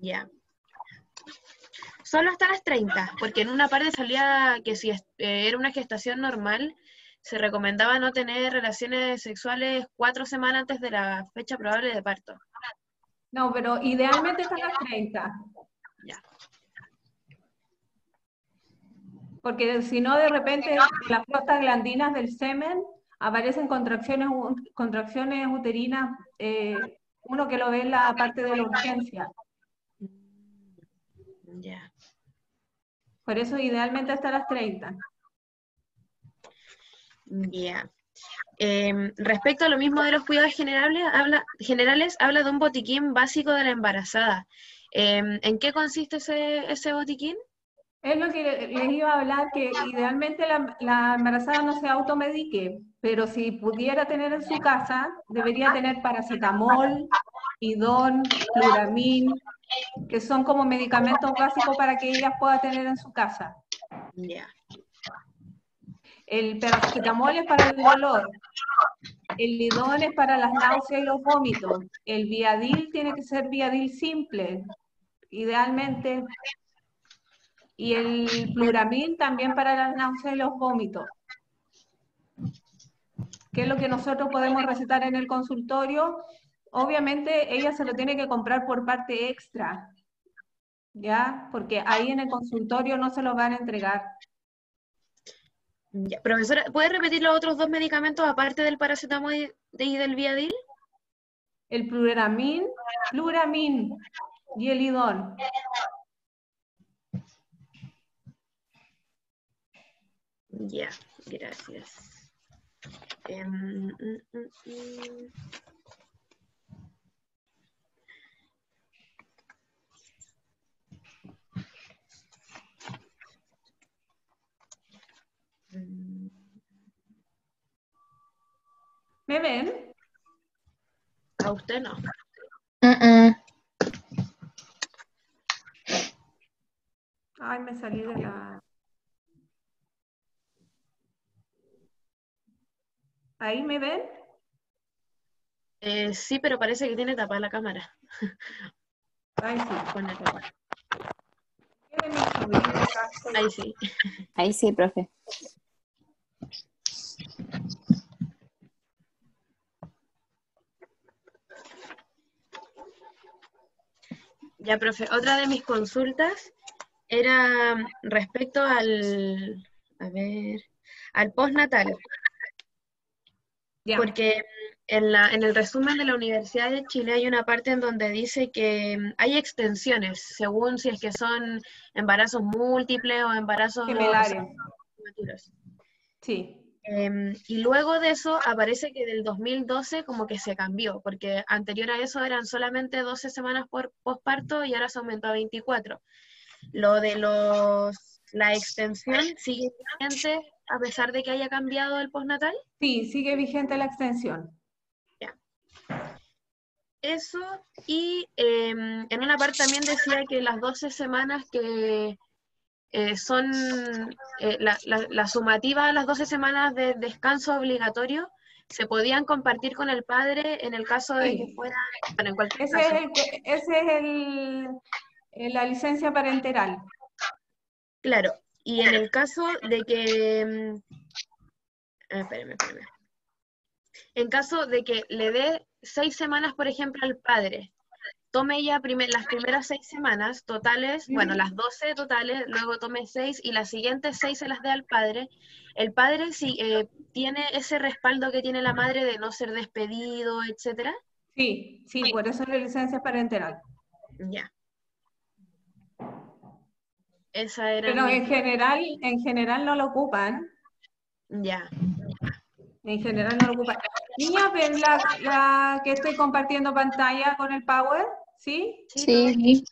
Ya. Solo hasta las 30, porque en una parte salía que si era una gestación normal, se recomendaba no tener relaciones sexuales 4 semanas antes de la fecha probable de parto. No, pero idealmente hasta las 30. Ya. Porque si no, de repente, las prostaglandinas del semen aparecen contracciones uterinas, uno que lo ve en la parte de la urgencia. Ya. Por eso, idealmente hasta las 30. Ya. Respecto a lo mismo de los cuidados generales, habla de un botiquín básico de la embarazada. ¿En qué consiste ese botiquín? Es lo que les iba a hablar, que idealmente la embarazada no se automedique, pero si pudiera tener en su casa, debería tener paracetamol, Idón, Pluramin, que son como medicamentos básicos para que ella pueda tener en su casa. Ya. El paracetamol es para el dolor, el Lidón es para las náuseas y los vómitos, el Viadil tiene que ser Viadil simple, idealmente, y el Pluramin también para las náuseas y los vómitos. ¿Qué es lo que nosotros podemos recetar en el consultorio? Obviamente ella se lo tiene que comprar por parte extra, ¿ya? Porque ahí en el consultorio no se lo van a entregar. Ya. Profesora, ¿puede repetir los otros 2 medicamentos aparte del paracetamol y del Viadil? El Pluramin y el Idón. Ya, gracias. ¿Me ven? A usted no. Ay, me salí de la... ¿Ahí me ven? Sí, pero parece que tiene tapada la cámara. Ay, sí. Pone tapa. Tiene mi sobrino acá. Ahí sí. Ahí sí, profe. Ya, profe, otra de mis consultas era respecto al postnatal. Ya. Porque en el resumen de la Universidad de Chile hay una parte en donde dice que hay extensiones, según si es que son embarazos múltiples o embarazos Gemelares. prematuros. Sí. Y luego de eso aparece que del 2012 como que se cambió, porque anterior a eso eran solamente 12 semanas por posparto y ahora se aumentó a 24. Lo de la extensión sigue vigente a pesar de que haya cambiado el postnatal. Sí, sigue vigente la extensión. Ya. Eso, y en una parte también decía que las 12 semanas que son la sumativa a las 12 semanas de descanso obligatorio se podían compartir con el padre en el caso de que fuera, bueno, en cualquier caso. Ese es la licencia parenteral. Claro, y en el caso de que, espérame. En caso de que le dé 6 semanas, por ejemplo, al padre, tome ya las primeras 6 semanas totales, bueno, las 12 totales, luego tome 6 y las siguientes 6 se las dé al padre. El padre si tiene ese respaldo que tiene la madre de no ser despedido, etcétera. Sí, por eso es la licencia parenteral. Ya. Esa era Pero en general no lo ocupan. Ya. En general no lo ocupan. Niñas, ¿ven la que estoy compartiendo pantalla con el Power? ¿Sí? Sí.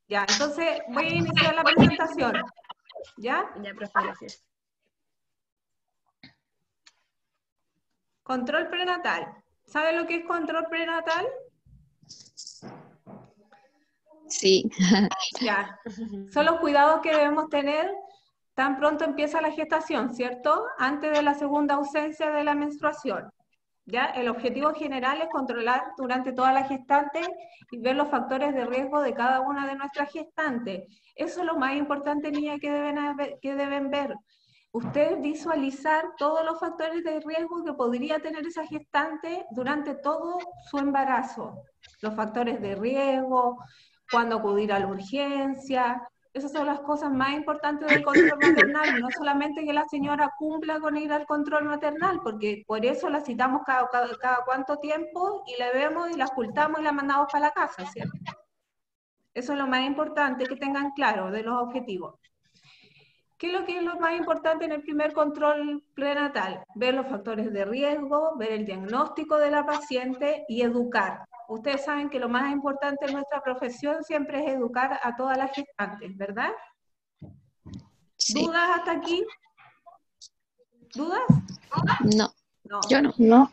Ya, entonces voy a iniciar la presentación. ¿Ya? Ya, profe, gracias. Control prenatal. ¿Sabe lo que es control prenatal? Sí. Ya. Son los cuidados que debemos tener tan pronto empieza la gestación, ¿cierto? Antes de la segunda ausencia de la menstruación. ¿ya? El objetivo general es controlar durante toda la gestante y ver los factores de riesgo de cada una de nuestras gestantes. Eso es lo más importante, niña, que deben ver. Ustedes visualizar todos los factores de riesgo que podría tener esa gestante durante todo su embarazo. Los factores de riesgo, cuándo acudir a la urgencia. Esas son las cosas más importantes del control maternal, no solamente que la señora cumpla con ir al control maternal, porque por eso la citamos cada cuánto tiempo y la vemos y la ocultamos y la mandamos para la casa, ¿cierto? Eso es lo más importante, que tengan claro de los objetivos. ¿Qué es lo que es lo más importante en el primer control prenatal? Ver los factores de riesgo, ver el diagnóstico de la paciente y educar. Ustedes saben que lo más importante en nuestra profesión siempre es educar a todas las gestantes, ¿verdad? Sí. ¿Dudas hasta aquí? ¿Dudas? No, No. yo no. No.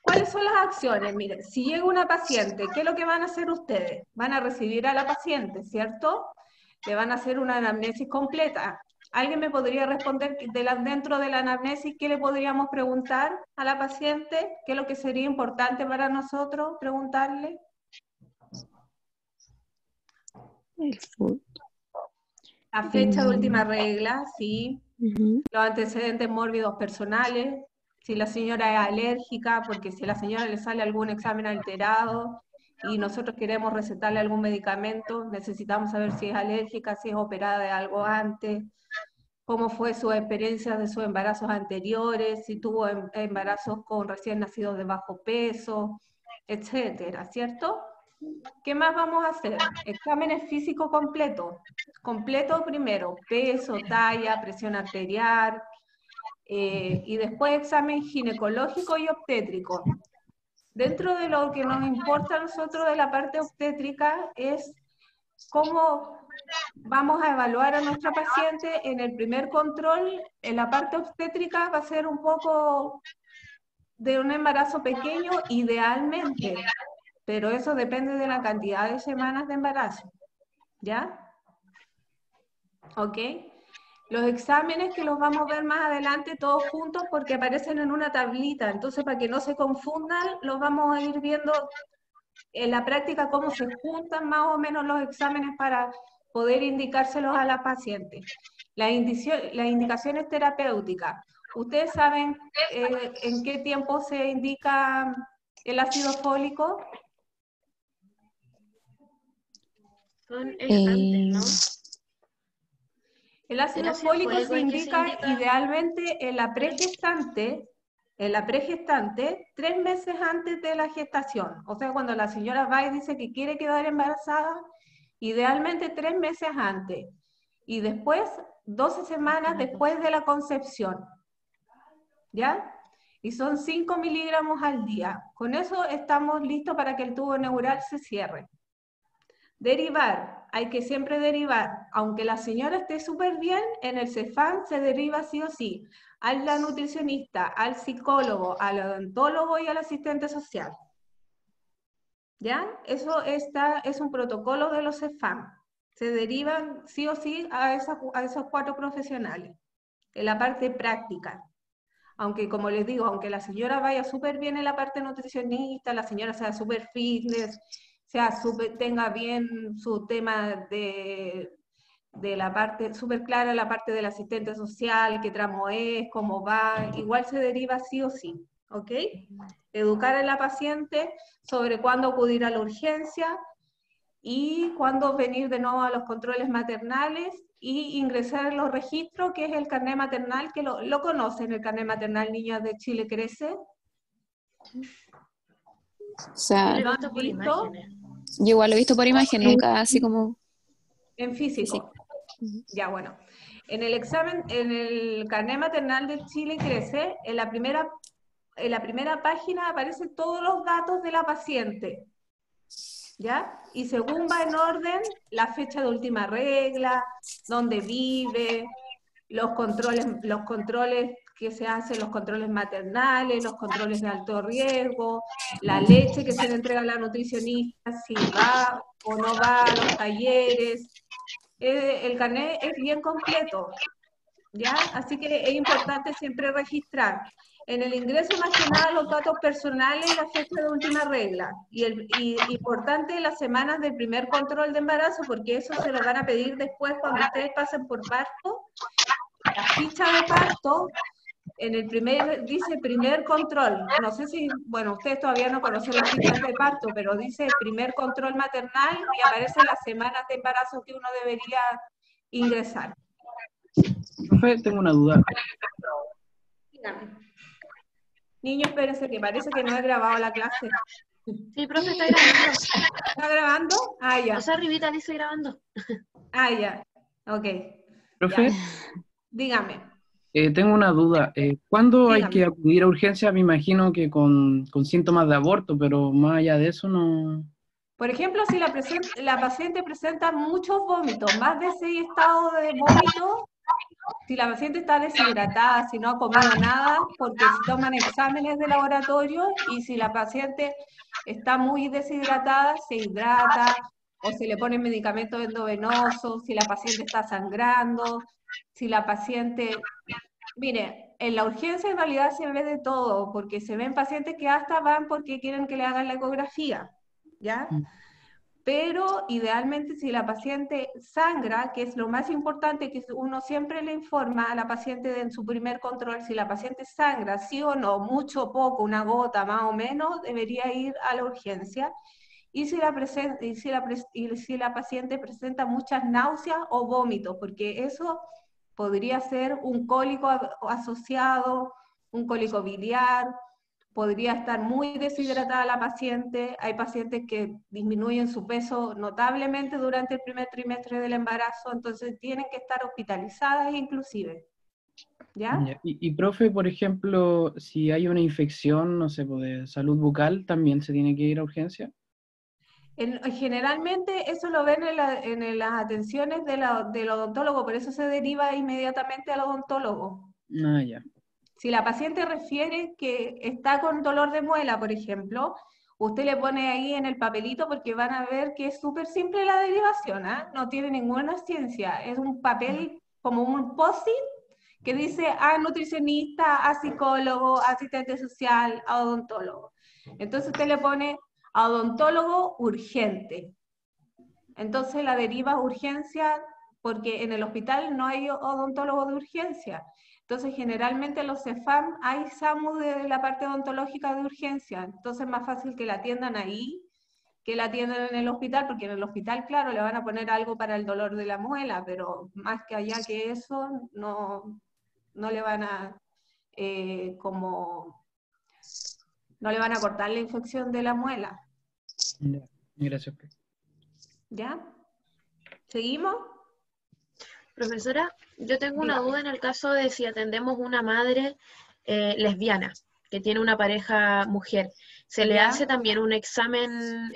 ¿Cuáles son las acciones? Miren, si llega una paciente, ¿qué es lo que van a hacer ustedes? Van a recibir a la paciente, ¿cierto? Le van a hacer una anamnesis completa. ¿Alguien me podría responder dentro de la anamnesis qué le podríamos preguntar a la paciente? ¿Qué es lo que sería importante para nosotros preguntarle? El food. La fecha de última regla, sí. Ujú. Los antecedentes mórbidos personales, si la señora es alérgica, porque si a la señora le sale algún examen alterado y nosotros queremos recetarle algún medicamento, necesitamos saber si es alérgica, si es operada de algo antes, cómo fue su experiencia de sus embarazos anteriores, si tuvo embarazos con recién nacidos de bajo peso, etcétera, ¿cierto? ¿Qué más vamos a hacer? Exámenes físicos completos. Completo primero, peso, talla, presión arterial, y después examen ginecológico y obstétrico. Dentro de lo que nos importa a nosotros de la parte obstétrica es cómo vamos a evaluar a nuestra paciente en el primer control. En la parte obstétrica va a ser un poco de un embarazo pequeño, idealmente, pero eso depende de la cantidad de semanas de embarazo, ¿ya? ¿Ok? Los exámenes que los vamos a ver más adelante todos juntos porque aparecen en una tablita, entonces para que no se confundan, los vamos a ir viendo en la práctica cómo se juntan más o menos los exámenes para poder indicárselos a la paciente. Las indicaciones terapéuticas. ¿Ustedes saben en qué tiempo se indica el ácido fólico? Son gestantes, ¿no? El ácido fólico se indica idealmente en la pregestante, 3 meses antes de la gestación. O sea, cuando la señora va y dice que quiere quedar embarazada, idealmente 3 meses antes. Y después, 12 semanas después de la concepción. ¿Ya? Y son 5 miligramos al día. Con eso estamos listos para que el tubo neural se cierre. Derivar, hay que siempre derivar, aunque la señora esté súper bien, en el CEFAM se deriva sí o sí, a la nutricionista, al psicólogo, al odontólogo y al asistente social. ¿Ya? Eso es un protocolo de los CEFAM. Se derivan sí o sí a esos 4 profesionales, en la parte práctica. Aunque, como les digo, aunque la señora vaya súper bien en la parte nutricionista, la señora sea súper fitness, tenga bien su tema de la parte súper clara, la parte del asistente social, qué tramo es, cómo va, igual se deriva sí o sí, ¿ok? Educar a la paciente sobre cuándo acudir a la urgencia y cuándo venir de nuevo a los controles maternales y ingresar en los registros, que es el carnet maternal, que lo conocen, el carnet maternal Niñas de Chile Crece. O sea, Yo lo he ¿Lo visto han por visto? imágenes. yo igual lo he visto por imagen, nunca así como... En físico. Ya, bueno. En el examen, en el carnet maternal de Chile Crece, en la primera página aparecen todos los datos de la paciente. ¿Ya? Y según va en orden, la fecha de última regla, dónde vive, los controles que se hacen, los controles maternales, los controles de alto riesgo, la leche que se le entrega a la nutricionista, si va o no va a los talleres. El carnet es bien completo, ¿ya? Así que es importante siempre registrar. En el ingreso más que nada los datos personales y la fecha de última regla. Y importante las semanas del primer control de embarazo, porque eso se lo van a pedir después cuando ustedes pasen por parto. La ficha de parto, en el dice primer control. No sé si, bueno, ustedes todavía no conocen las fichas de parto, pero dice primer control maternal y aparecen las semanas de embarazo que uno debería ingresar. Profe, tengo una duda. Dígame. Niño, espérense, que parece que no he grabado la clase. Sí, profe, está grabando. ¿Está grabando? Ah, ya. O sea, arribita dice grabando. Ah, ya. Ok. Profe, Ya. Dígame. tengo una duda. ¿Cuándo hay Dígame. que acudir a urgencia? Me imagino que con síntomas de aborto, pero más allá de eso no... Por ejemplo, si la paciente presenta muchos vómitos, más de 6 estados de vómito, si la paciente está deshidratada, si no ha comido nada, porque se toman exámenes de laboratorio y si la paciente está muy deshidratada, se hidrata o se le ponen medicamentos endovenosos, si la paciente está sangrando, si la paciente... Mire, en la urgencia en realidad se ve de todo, porque se ven pacientes que hasta van porque quieren que le hagan la ecografía, ¿ya? Pero idealmente si la paciente sangra, que es lo más importante, que uno siempre le informa a la paciente en su primer control, si la paciente sangra, sí o no, mucho o poco, una gota más o menos, debería ir a la urgencia. Y si si la paciente presenta muchas náuseas o vómitos, porque eso podría ser un cólico asociado, un cólico biliar, podría estar muy deshidratada la paciente. Hay pacientes que disminuyen su peso notablemente durante el primer trimestre del embarazo, entonces tienen que estar hospitalizadas inclusive. ¿Ya? Ya. Profe, por ejemplo, si hay una infección, no sé, pues, de salud bucal, ¿también se tiene que ir a urgencia? Generalmente eso lo ven en las atenciones del odontólogo, por eso se deriva inmediatamente al odontólogo. Ah, ya. Si la paciente refiere que está con dolor de muela, por ejemplo, usted le pone ahí en el papelito porque van a ver que es súper simple la derivación, ¿ah? No tiene ninguna ciencia, es un papel como un post-it que dice a nutricionista, a psicólogo, a asistente social, a odontólogo. Entonces usted le pone a odontólogo urgente. Entonces la deriva urgencia porque en el hospital no hay odontólogo de urgencia. Entonces generalmente en los CEFAM hay SAMU de la parte odontológica de urgencia. Entonces es más fácil que la atiendan ahí que la atiendan en el hospital, porque en el hospital, claro, le van a poner algo para el dolor de la muela, pero más que allá que eso, no le van a no le van a cortar la infección de la muela. Ya. Gracias, profe. ¿Ya? ¿Seguimos? Profesora, yo tengo una Dígame. duda en el caso de si atendemos una madre lesbiana que tiene una pareja mujer. ¿Se le ¿Ya? hace también un examen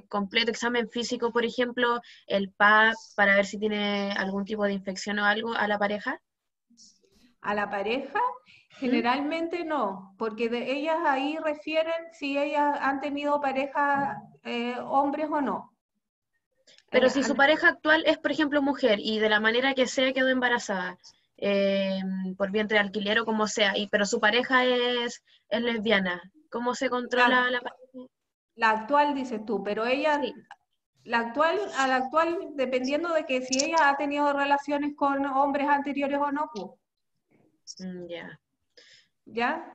completo, examen físico, por ejemplo, el PAP, para ver si tiene algún tipo de infección o algo a la pareja? ¿A la pareja? Generalmente no, porque de ellas ahí refieren si ellas han tenido pareja hombres o no. Pero si su pareja actual es, por ejemplo, mujer y de la manera que sea quedó embarazada, por vientre de alquiler o como sea, pero su pareja es lesbiana, ¿cómo se controla la pareja? La actual dices tú, pero ella, Sí. a la actual, dependiendo de que si ella ha tenido relaciones con hombres anteriores o no, pues, Ya. ¿ya?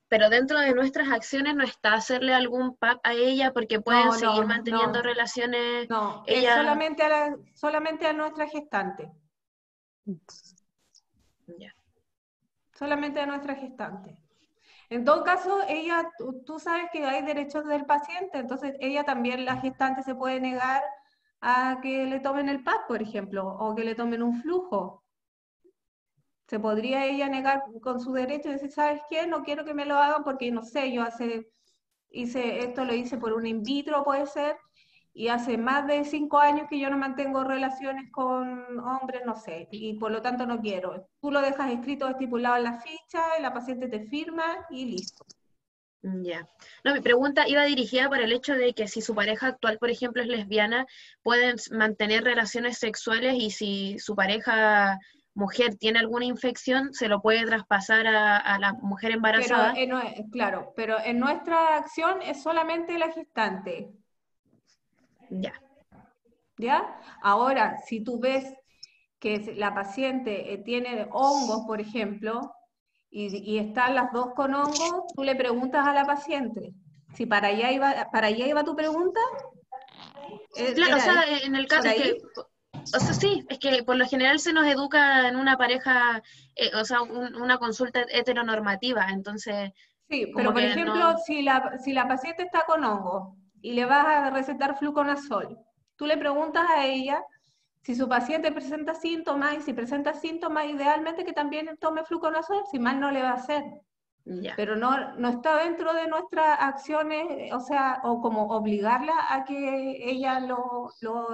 Pero dentro de nuestras acciones no está hacerle algún PAP a ella porque pueden No, seguir no, manteniendo no, relaciones. no, es Ella. solamente a nuestra gestante, Ya. solamente a nuestra gestante. En todo caso, ella, tú sabes que hay derechos del paciente, entonces ella también, la gestante, se puede negar a que le tomen el PAP, por ejemplo, o que le tomen un flujo. Se podría ella negar con su derecho y decir, ¿sabes qué? No quiero que me lo hagan porque, no sé, esto lo hice por un in vitro, puede ser, y hace más de 5 años que yo no mantengo relaciones con hombres, no sé, y por lo tanto no quiero. Tú lo dejas escrito, estipulado en la ficha, y la paciente te firma y listo. Ya. No, mi pregunta iba dirigida por el hecho de que si su pareja actual, por ejemplo, es lesbiana, pueden mantener relaciones sexuales y si su pareja mujer tiene alguna infección, se lo puede traspasar a la mujer Pero, embarazada. claro, pero en nuestra acción es solamente la gestante, Ya. ¿ya? Ahora, si tú ves que la paciente tiene hongos, por ejemplo, y están las dos con hongos, tú le preguntas a la paciente. Si para allá iba tu pregunta, Claro, o ¿era sea, en el caso por es ahí? que, o sea, sí, es que por lo general se nos educa en una pareja, o sea, una consulta heteronormativa, entonces, Sí, pero como por que ejemplo, no, si la paciente está con hongo y le vas a recetar fluconazol, tú le preguntas a ella si su paciente presenta síntomas, y si presenta síntomas, idealmente que también tome fluconazol, si mal no le va a hacer. ya, Pero no está dentro de nuestras acciones, o sea, o como obligarla a que ella lo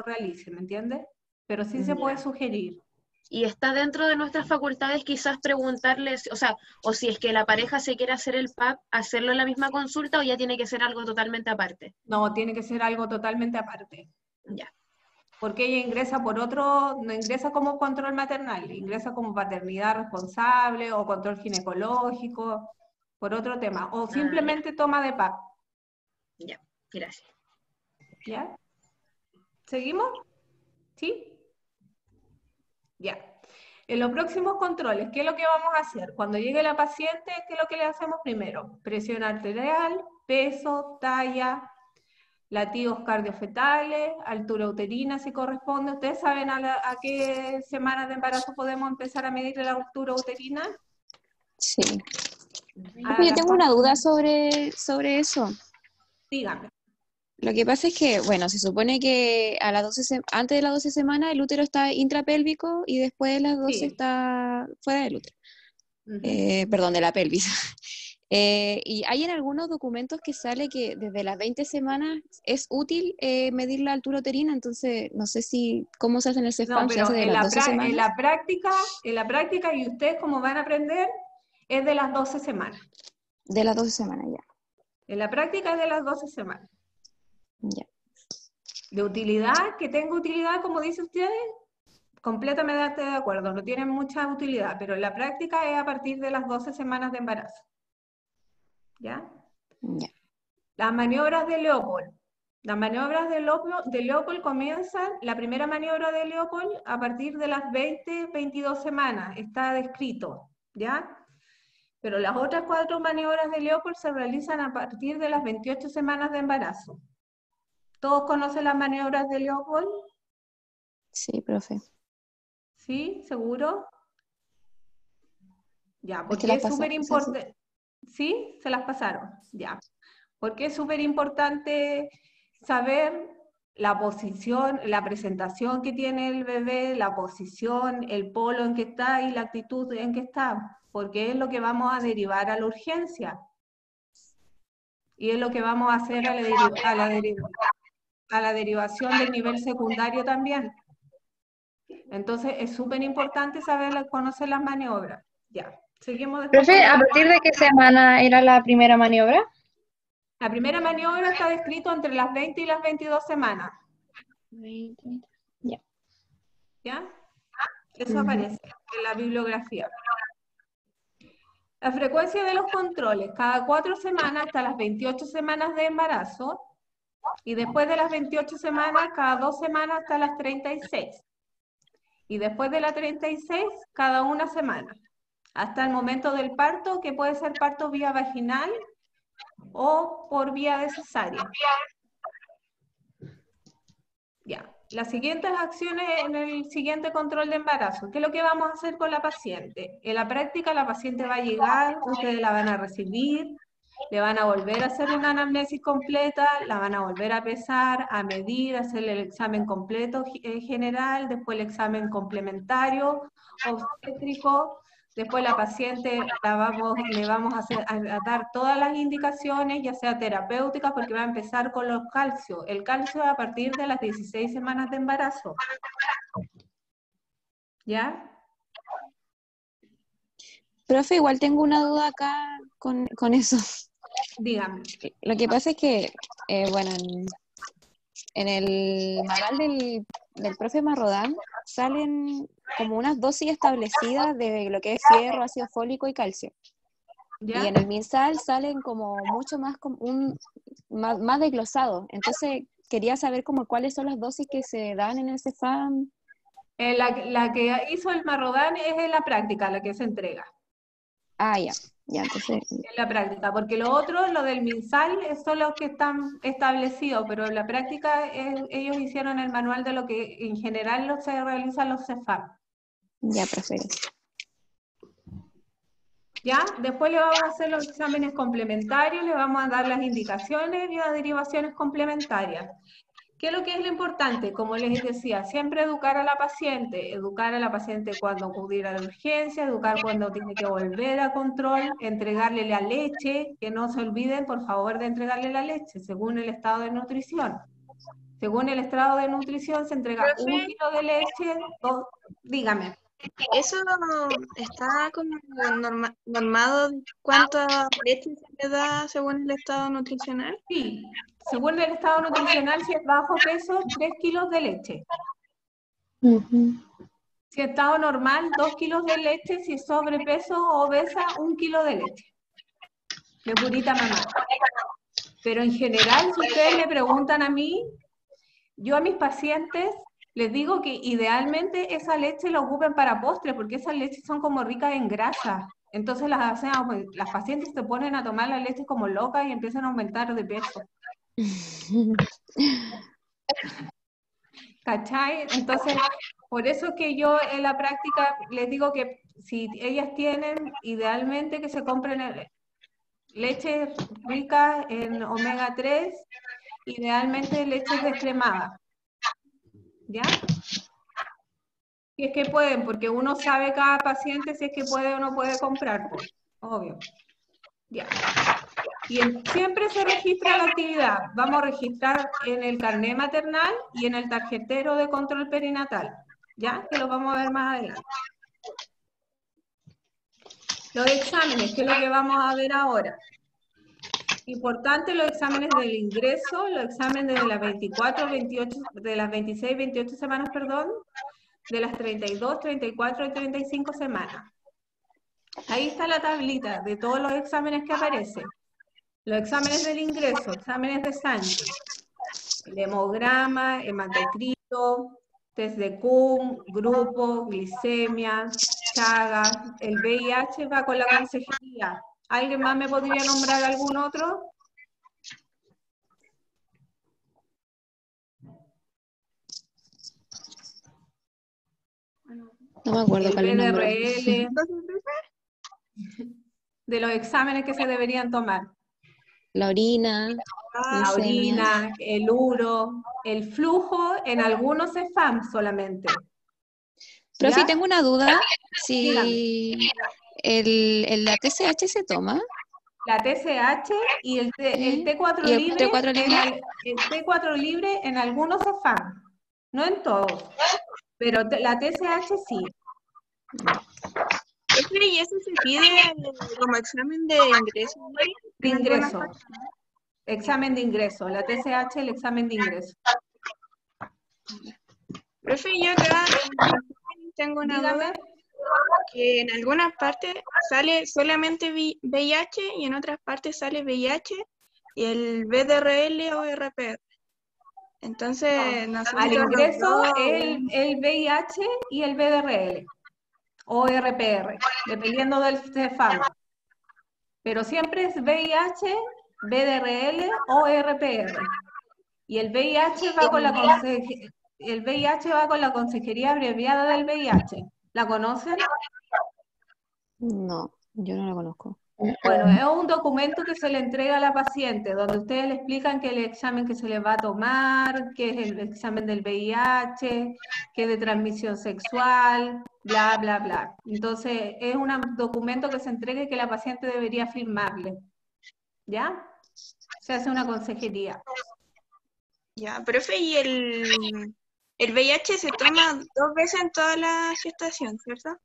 realice, ¿me entiendes? Pero sí se puede ya. sugerir. Y está dentro de nuestras facultades quizás preguntarles, o sea, o si es que la pareja se quiere hacer el PAP, hacerlo en la misma consulta o ya tiene que ser algo totalmente aparte. No, tiene que ser algo totalmente aparte. Ya. Porque ella ingresa por otro, no ingresa como control maternal, ingresa como paternidad responsable o control ginecológico, por otro tema, o Ah, ya, simplemente toma de PAP, ya, gracias. ¿ya? ¿Seguimos? ¿Sí? Ya. En los próximos controles, ¿qué es lo que vamos a hacer? Cuando llegue la paciente, ¿qué es lo que le hacemos primero? Presión arterial, peso, talla, latidos cardiofetales, altura uterina si corresponde. ¿Ustedes saben a qué semanas de embarazo podemos empezar a medir la altura uterina? Sí. A Profe, yo las tengo una cuatro. duda sobre eso. Dígame. Lo que pasa es que, bueno, se supone que a las 12 antes de las 12 semanas el útero está intrapélvico y después de las 12 Sí. está fuera del útero. Ujú. Perdón, de la pelvis. Y hay en algunos documentos que sale que desde las 20 semanas es útil medir la altura uterina, entonces no sé si cómo se hace en el No, CEFAM, se hace pero de las 12 en semanas, la práctica, y ustedes como van a aprender, es de las 12 semanas. de las 12 semanas ya. En la práctica es de las 12 semanas. Ya. De utilidad, que tenga utilidad, como dice usted, completamente de acuerdo, no tienen mucha utilidad, pero en la práctica es a partir de las 12 semanas de embarazo. ¿Ya? Ya. Las maniobras de Leopold. Las maniobras de Leopold comienzan, la primera maniobra de Leopold a partir de las 20-22 semanas, está descrito, ¿ya? Pero las otras 4 maniobras de Leopold se realizan a partir de las 28 semanas de embarazo. ¿Todos conocen las maniobras de Leopold? Sí, profe. ¿Sí? ¿Seguro? Ya, Es que porque las es pasa, súper o sea, sí. importante. ¿Sí? ¿Se las pasaron? Ya. Porque es súper importante saber la posición, la presentación que tiene el bebé, la posición, el polo en que está y la actitud en que está, porque es lo que vamos a derivar a la urgencia y es lo que vamos a hacer a la derivación del nivel secundario también. Entonces es súper importante saber conocer las maniobras. Ya, seguimos después con Profe, la... ¿a partir de qué semana era la primera maniobra? La primera maniobra está descrito entre las 20 y las 22 semanas, 20. Ya. ¿ya? Eso Ujú. aparece en la bibliografía. La frecuencia de los controles, cada 4 semanas hasta las 28 semanas de embarazo, y después de las 28 semanas, cada 2 semanas hasta las 36. Y después de las 36, cada 1 semana, hasta el momento del parto, que puede ser parto vía vaginal o por vía de cesárea. Ya. Las siguientes acciones en el siguiente control de embarazo. ¿Qué es lo que vamos a hacer con la paciente? En la práctica la paciente va a llegar, ustedes la van a recibir, le van a volver a hacer una anamnesis completa, la van a volver a pesar, a medir, a hacerle el examen completo general, después el examen complementario, obstétrico. Después la paciente le vamos a dar todas las indicaciones, ya sea terapéuticas, porque va a empezar con los calcios. El calcio a partir de las 16 semanas de embarazo. ¿Ya? Profe, igual tengo una duda acá con eso. Dígame. Lo que pasa es que, bueno, en el manual del profe Marrodán salen como unas dosis establecidas de lo que es fierro, ácido fólico y calcio. Y ¿Ya? en el MinSal salen como mucho más, más desglosados. Entonces quería saber como cuáles son las dosis que se dan en el Cefam. La que hizo el Marrodán es en la práctica, la que se entrega. Ah, ya, entonces, En la práctica, porque lo otro, lo del MinSal, son los que están establecidos, pero en la práctica ellos hicieron el manual de lo que en general se realizan los Cefam. ya, profe. ¿Ya? Después le vamos a hacer los exámenes complementarios, le vamos a dar las indicaciones y las derivaciones complementarias. ¿Qué es lo que es lo importante? Como les decía, siempre educar a la paciente cuando acudir a la urgencia, educar cuando tiene que volver a control, entregarle la leche, que no se olviden, por favor, de entregarle la leche, según el estado de nutrición. Según el estado de nutrición se entrega Profe. 1 kilo de leche, dígame. ¿Eso está como normado cuánta leche se le da según el estado nutricional? Sí, según el estado nutricional, si es bajo peso, 3 kilos de leche. Si es estado normal, 2 kilos de leche. Si es sobrepeso o obesa, 1 kilo de leche. De purita mamá. Pero en general, si ustedes me preguntan a mí, yo a mis pacientes les digo que idealmente esa leche la ocupen para postre, porque esas leches son como ricas en grasa. Entonces las pacientes se ponen a tomar la leche como locas y empiezan a aumentar de peso. ¿Cachai? Entonces, por eso es que yo en la práctica les digo que si ellas tienen, idealmente que se compren leche rica en omega 3, idealmente leches descremadas. ¿Ya? Si es que pueden, porque uno sabe cada paciente si es que puede o no puede comprar, pues, obvio. Ya. Y siempre se registra la actividad. Vamos a registrar en el carné maternal y en el tarjetero de control perinatal, ¿ya? Que lo vamos a ver más adelante. Los exámenes, que es lo que vamos a ver ahora. Importante los exámenes del ingreso, los exámenes de las 24, 28, de las 26, 28 semanas, perdón, de las 32, 34 y 35 semanas. Ahí está la tablita de todos los exámenes que aparecen. Los exámenes del ingreso, exámenes de sangre, el hemograma, hematocrito, test de Kuhn, grupo, glicemia, Chagas, el VIH va con la consejería. ¿Alguien más me podría nombrar algún otro? No me acuerdo El cuál es el nombre. BDRL, de los exámenes que se deberían tomar. La orina, La orina, el uro, el flujo, en algunos Cefam solamente. Profe, ¿Ya? tengo una duda. Si la TSH se toma. La TSH y el T4 ¿Y el libre, T4 libre? el T4 libre en algunos Cefam, no en todos, pero la TSH sí. ¿Y eso se pide como examen de ingreso? De ingreso. Examen de ingreso. La TSH, el examen de ingreso. Profe, yo acá tengo una duda, que en algunas partes sale solamente VIH y en otras partes sale VIH y el VDRL o RPR. Entonces, al ingreso el VIH y el VDRL o RPR, dependiendo del Cefam. Pero siempre es VIH, VDRL o RPR. Y el VIH va con la consejería abreviada del VIH. ¿La conocen? No, yo no la conozco. Bueno, es un documento que se le entrega a la paciente, donde ustedes le explican que el examen que se le va a tomar, que es el examen del VIH, que es de transmisión sexual, bla, bla, bla. Entonces, es un documento que se entrega y que la paciente debería firmarle. ¿Ya? Se hace una consejería. Ya, profe, y el VIH se toma 2 veces en toda la gestación, ¿cierto?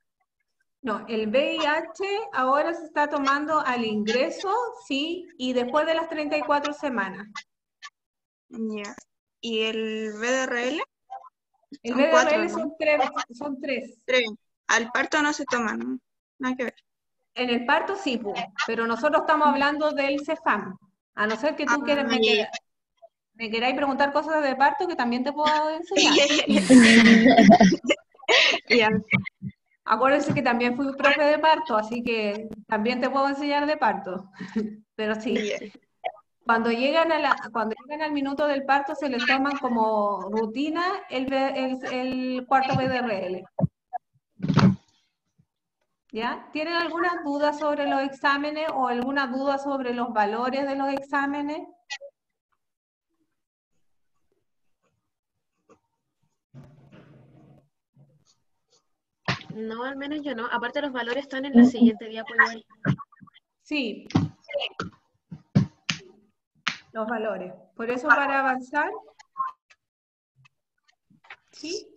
No, el VIH ahora se está tomando al ingreso, sí, y después de las 34 semanas. Ya. ¿Y el VDRL? El Son cuatro, BDRL ¿no? son tres. 3. Al parto no se toma, ¿no? Nada que ver. En el parto sí, pero nosotros estamos hablando del CEFAM. A no ser que tú Ah, ya. me queráis preguntar cosas de parto que también te puedo enseñar. Ya. Acuérdense que también fui profe de parto, así que también te puedo enseñar de parto. Pero sí, Ya. cuando llegan al minuto del parto se les toma como rutina el cuarto BDRL. ¿Ya? ¿Tienen algunas dudas sobre los exámenes o alguna duda sobre los valores de los exámenes? No, al menos yo no. Aparte los valores están en la siguiente diapo igual. Sí, los valores. Por eso para avanzar, ¿sí?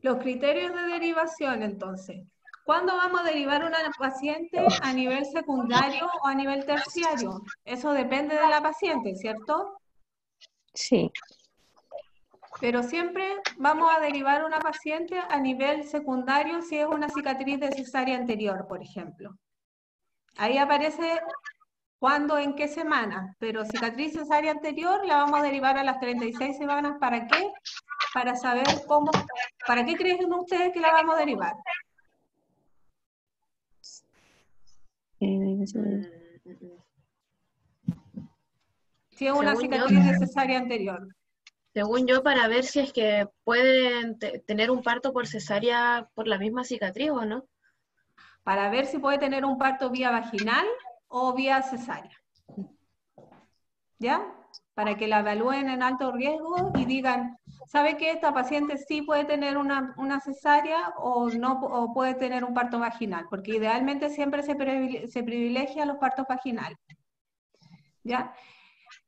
Los criterios de derivación, entonces. ¿Cuándo vamos a derivar una paciente a nivel secundario o a nivel terciario? Eso depende de la paciente, ¿cierto? Sí. Pero siempre vamos a derivar una paciente a nivel secundario si es una cicatriz de cesárea anterior, por ejemplo. Ahí aparece cuándo, en qué semana, pero cicatriz cesárea anterior la vamos a derivar a las 36 semanas. ¿Para qué? Para saber cómo, ¿para qué creen ustedes que la vamos a derivar? Si es una Según cicatriz yo, de cesárea anterior. según yo, para ver si es que pueden tener un parto por cesárea por la misma cicatriz o no. Para ver si puede tener un parto vía vaginal o vía cesárea. ¿Ya? Para que la evalúen en alto riesgo y digan, ¿sabe que esta paciente sí puede tener una cesárea o no, o puede tener un parto vaginal? Porque idealmente siempre se privilegia los partos vaginales. ¿Ya?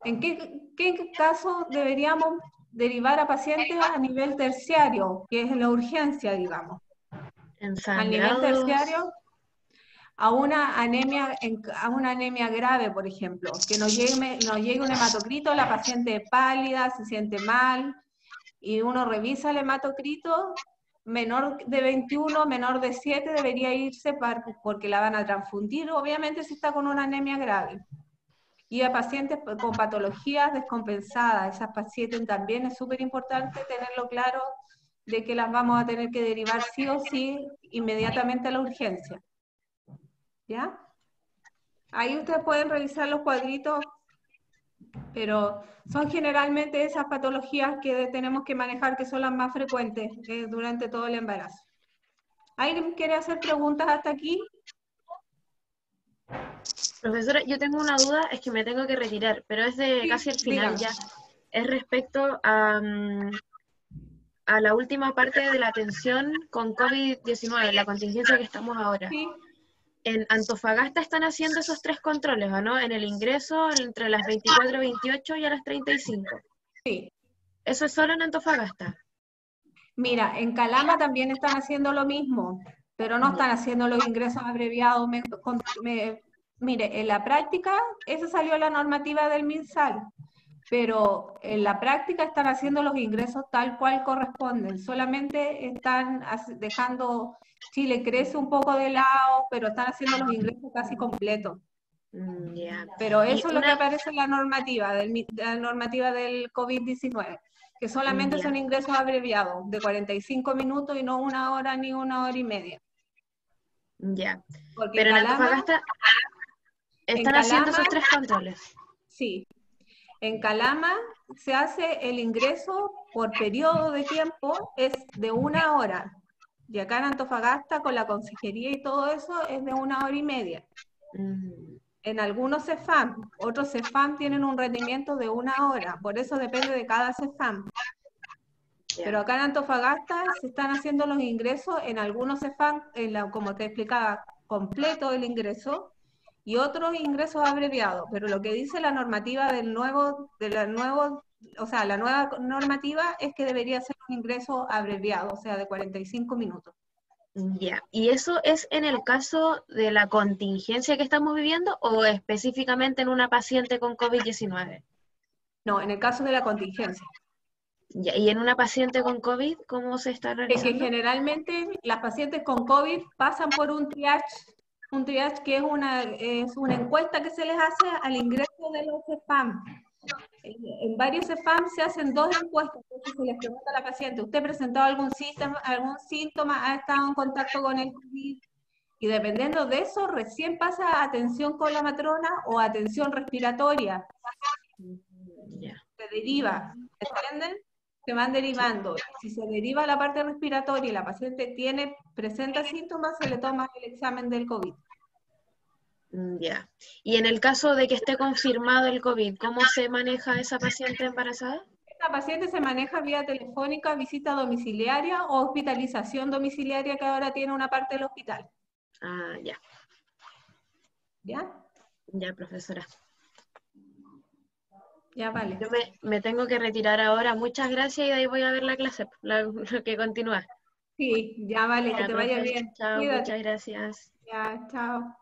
¿En qué caso deberíamos derivar a pacientes a nivel terciario, que es la urgencia, digamos? Al nivel Ensangrados. terciario, a una anemia grave, por ejemplo, que nos llegue un hematocrito, la paciente pálida, se siente mal, y uno revisa el hematocrito, menor de 21, menor de 7, debería irse porque la van a transfundir, obviamente si está con una anemia grave. Y a pacientes con patologías descompensadas, esas pacientes también es súper importante tenerlo claro de que las vamos a tener que derivar sí o sí inmediatamente a la urgencia. ¿Ya? Ahí ustedes pueden revisar los cuadritos, pero son generalmente esas patologías que tenemos que manejar, que son las más frecuentes durante todo el embarazo. ¿Alguien quiere hacer preguntas hasta aquí? Profesora, yo tengo una duda, es que me tengo que retirar, pero es de Sí, casi el final dígame. ya. Es respecto a la última parte de la atención con COVID-19, la contingencia que estamos ahora. Sí, En Antofagasta están haciendo esos 3 controles, ¿o no? En el ingreso, entre las 24:28 y a las 35. sí. ¿Eso es solo en Antofagasta? Mira, en Calama también están haciendo lo mismo, pero no están haciendo los ingresos abreviados. Mire, en la práctica, esa salió la normativa del MinSal, pero en la práctica están haciendo los ingresos tal cual corresponden. Solamente están dejando Chile crece un poco de lado, pero están haciendo los ingresos casi completos. Ya. Pero Y eso es lo que aparece en la normativa del COVID-19, que solamente Ya. son ingresos abreviados de 45 minutos y no 1 hora ni 1 hora y media. Ya. Porque Pero en Antofagasta están haciendo esos 3 controles. Sí, en Calama se hace el ingreso por periodo de tiempo, es de 1 hora. Y acá en Antofagasta, con la consejería y todo eso, es de 1 hora y media. En algunos CEFAM, otros CEFAM tienen un rendimiento de 1 hora, por eso depende de cada CEFAM. Pero acá en Antofagasta se están haciendo los ingresos en algunos CEFAM, como te explicaba, completo el ingreso, y otros ingresos abreviados. Pero lo que dice la normativa la nueva normativa es que debería ser un ingreso abreviado, o sea, de 45 minutos. Ya. ¿Y eso es en el caso de la contingencia que estamos viviendo o específicamente en una paciente con COVID-19? No, en el caso de la contingencia. Ya, y en una paciente con COVID, ¿cómo se está Es que realizando? generalmente las pacientes con COVID pasan por un triage que es una encuesta que se les hace al ingreso de los spam. En varios spam se hacen 2 encuestas, entonces se les pregunta a la paciente, ¿usted presentó algún síntoma, ha estado en contacto con el COVID? Y dependiendo de eso, recién pasa a atención con la matrona o atención respiratoria. Ya. Se deriva, ¿entienden? Se van derivando. Si se deriva la parte respiratoria y la paciente presenta síntomas, se le toma el examen del COVID. Ya. Y en el caso de que esté confirmado el COVID, ¿cómo se maneja esa paciente embarazada? Esta paciente se maneja vía telefónica, visita domiciliaria o hospitalización domiciliaria, que ahora tiene una parte del hospital. Ah, ya. ¿Ya? Ya, profesora. Ya vale. Yo me tengo que retirar ahora. Muchas gracias y de ahí voy a ver la clase, lo que continúa. Sí, ya vale, que Ya, te vaya profe. bien. Chao, Cuídate. muchas gracias. Ya, chao.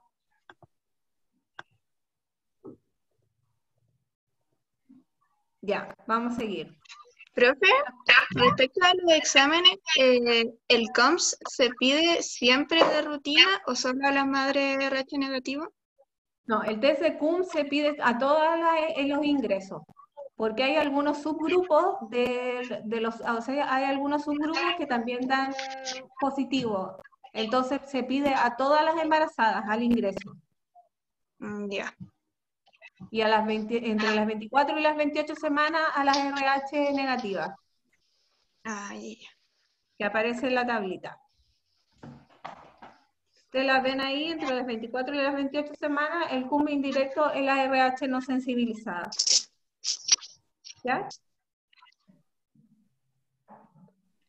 Ya, vamos a seguir. Profe, respecto a los exámenes, ¿el COMS se pide siempre de rutina o solo a las madres RH negativo? No, el test de CUM se pide a en los ingresos, porque hay algunos subgrupos o sea, hay algunos subgrupos que también dan positivo. Entonces se pide a todas las embarazadas al ingreso. Ya. Y entre las 24 y las 28 semanas a las RH negativas, Ah, ya. que aparece en la tablita. Ustedes las ven ahí, entre las 24 y las 28 semanas, el CUM indirecto es la RH no sensibilizada. ¿Ya?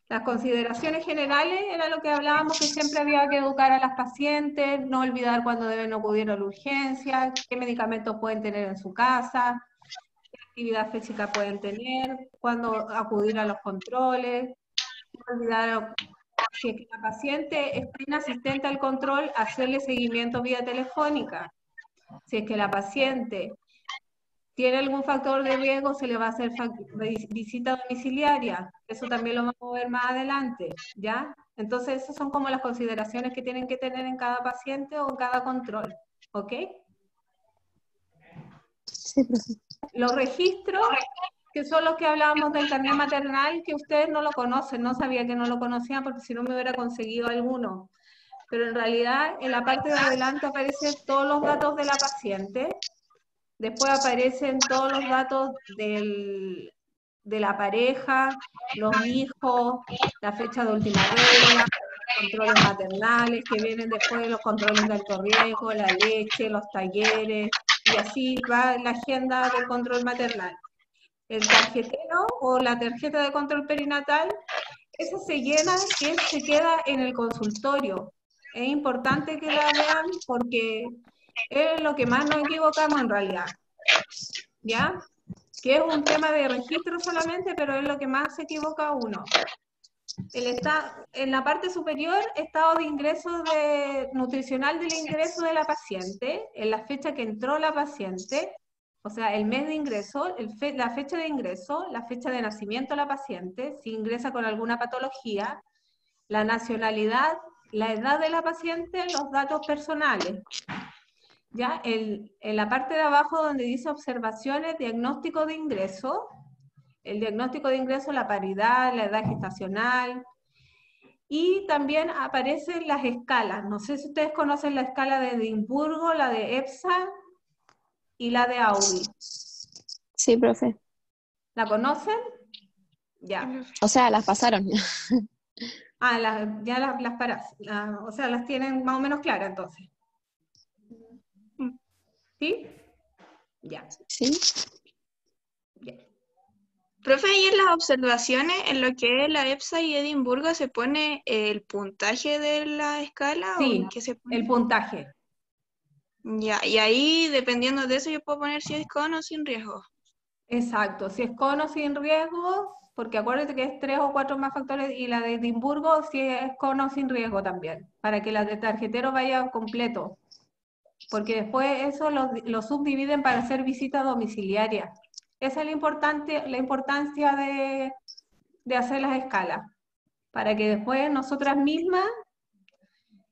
Las consideraciones generales era lo que hablábamos, que siempre había que educar a las pacientes, no olvidar cuándo deben acudir a la urgencia, qué medicamentos pueden tener en su casa, qué actividad física pueden tener, cuándo acudir a los controles, no olvidar si es que la paciente está inasistente al control, hacerle seguimiento vía telefónica. Si es que la paciente tiene algún factor de riesgo, se le va a hacer visita domiciliaria. Eso también lo vamos a ver más adelante, ¿ya? Entonces, esas son como las consideraciones que tienen que tener en cada paciente o en cada control, ¿ok? Sí, profe. Los registros, que son los que hablábamos del carnet maternal, que ustedes no lo conocen, no sabía que no lo conocían porque si no me hubiera conseguido alguno. Pero en realidad, en la parte de adelante aparecen todos los datos de la paciente. Después aparecen todos los datos de la pareja, los hijos, la fecha de última regla, controles maternales que vienen después de los controles de alto riesgo, la leche, los talleres, y así va la agenda del control maternal. El tarjetero o la tarjeta de control perinatal, esa se llena, que se queda en el consultorio. Es importante que la vean porque es lo que más nos equivocamos en realidad, ¿ya? Que es un tema de registro solamente, pero es lo que más se equivoca uno. En la parte superior, estado de ingreso nutricional del ingreso de la paciente, en la fecha que entró la paciente, o sea, el mes de ingreso, la fecha de ingreso, la fecha de nacimiento de la paciente, si ingresa con alguna patología, la nacionalidad, la edad de la paciente, los datos personales. ¿Ya? En la parte de abajo donde dice observaciones, diagnóstico de ingreso, el diagnóstico de ingreso, la paridad, la edad gestacional, y también aparecen las escalas. No sé si ustedes conocen la escala de Edimburgo, la de EPSA y la de Audi. Sí, profe. ¿La conocen? Ya. O sea, las pasaron. Ah, ya las paras. O sea, las tienen más o menos claras entonces. ¿Sí? Ya. Sí. Ya. Profe, ahí en las observaciones, en lo que es la EPSA y Edimburgo, ¿se pone el puntaje de la escala? Sí, ¿O qué se pone? el puntaje. Ya, y ahí, dependiendo de eso, yo puedo poner si es con o sin riesgo. Exacto, si es con o sin riesgo, porque acuérdate que es 3 o 4 más factores, y la de Edimburgo si es con o sin riesgo también, para que la de tarjetero vaya completo. Porque después eso lo subdividen para hacer visita domiciliaria. Esa es la importancia de hacer las escalas, para que después nosotras mismas,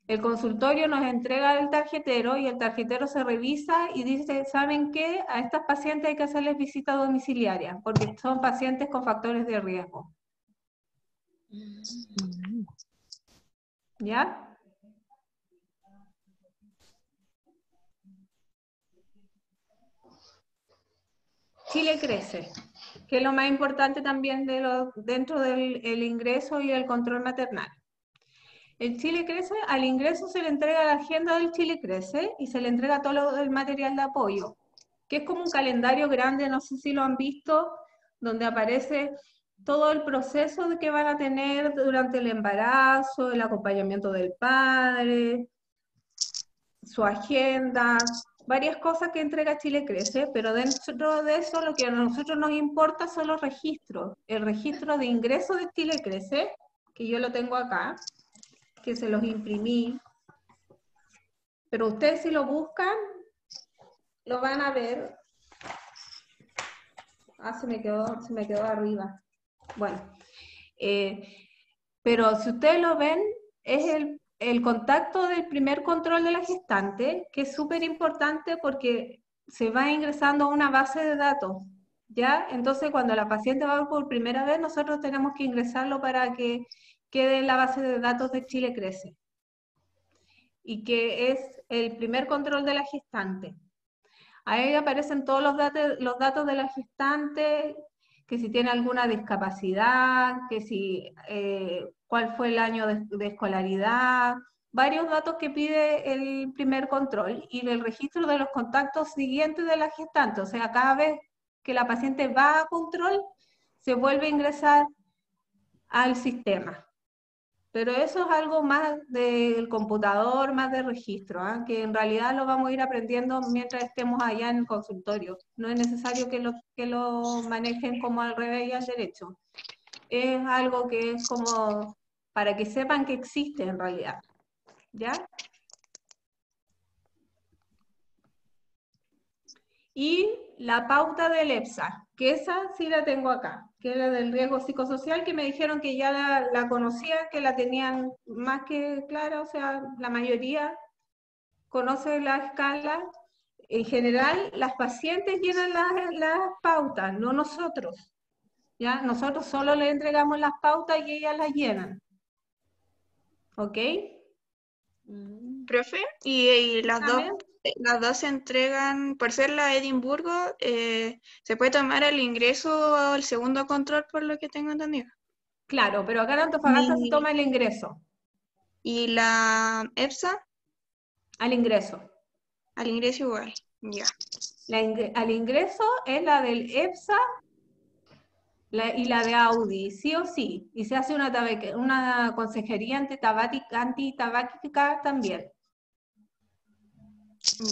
el consultorio nos entrega el tarjetero y el tarjetero se revisa y dice, ¿saben qué? A estas pacientes hay que hacerles visita domiciliaria, porque son pacientes con factores de riesgo. ¿Ya? Chile crece, que es lo más importante también dentro del ingreso y el control maternal. El Chile crece, al ingreso se le entrega la agenda del Chile crece y se le entrega todo el material de apoyo, que es como un calendario grande, no sé si lo han visto, donde aparece todo el proceso que van a tener durante el embarazo, el acompañamiento del padre, su agenda, varias cosas que entrega Chile Crece, pero dentro de eso lo que a nosotros nos importa son los registros. El registro de ingresos de Chile Crece, que yo lo tengo acá, que se los imprimí, pero ustedes si lo buscan, lo van a ver. Ah, se me quedó arriba. Bueno, pero si ustedes lo ven, es el contacto del primer control de la gestante, que es súper importante porque se va ingresando a una base de datos, ¿ya? Entonces, cuando la paciente va por primera vez, nosotros tenemos que ingresarlo para que quede en la base de datos de Chile Crece. Y que es el primer control de la gestante. Ahí aparecen todos los datos de la gestante, que si tiene alguna discapacidad, que si cuál fue el año de escolaridad, varios datos que pide el primer control y el registro de los contactos siguientes de la gestante. O sea, cada vez que la paciente va a control, se vuelve a ingresar al sistema. Pero eso es algo más del computador, más de registro, ¿eh? Que en realidad lo vamos a ir aprendiendo mientras estemos allá en el consultorio. No es necesario que lo manejen como al revés y al derecho. Es algo que es como para que sepan que existe en realidad. ¿Ya? Y la pauta del EPSA, que esa sí la tengo acá, que es la del riesgo psicosocial, que me dijeron que ya la conocían, que la tenían más que clara, o sea, la mayoría conoce la escala. En general, las pacientes llenan las pautas, no nosotros. ¿Ya? Nosotros solo le entregamos las pautas y ellas las llenan. ¿Ok? Profe, y las dos se entregan, por ser la Edimburgo, se puede tomar el ingreso o el segundo control, por lo que tengo entendido. Claro, pero acá en Antofagasta se toma el ingreso. ¿Y la EPSA? Al ingreso. Al ingreso igual, ya. Al ingreso es la del EPSA y la de Audi, sí o sí. Y se hace una consejería antitabáquica también.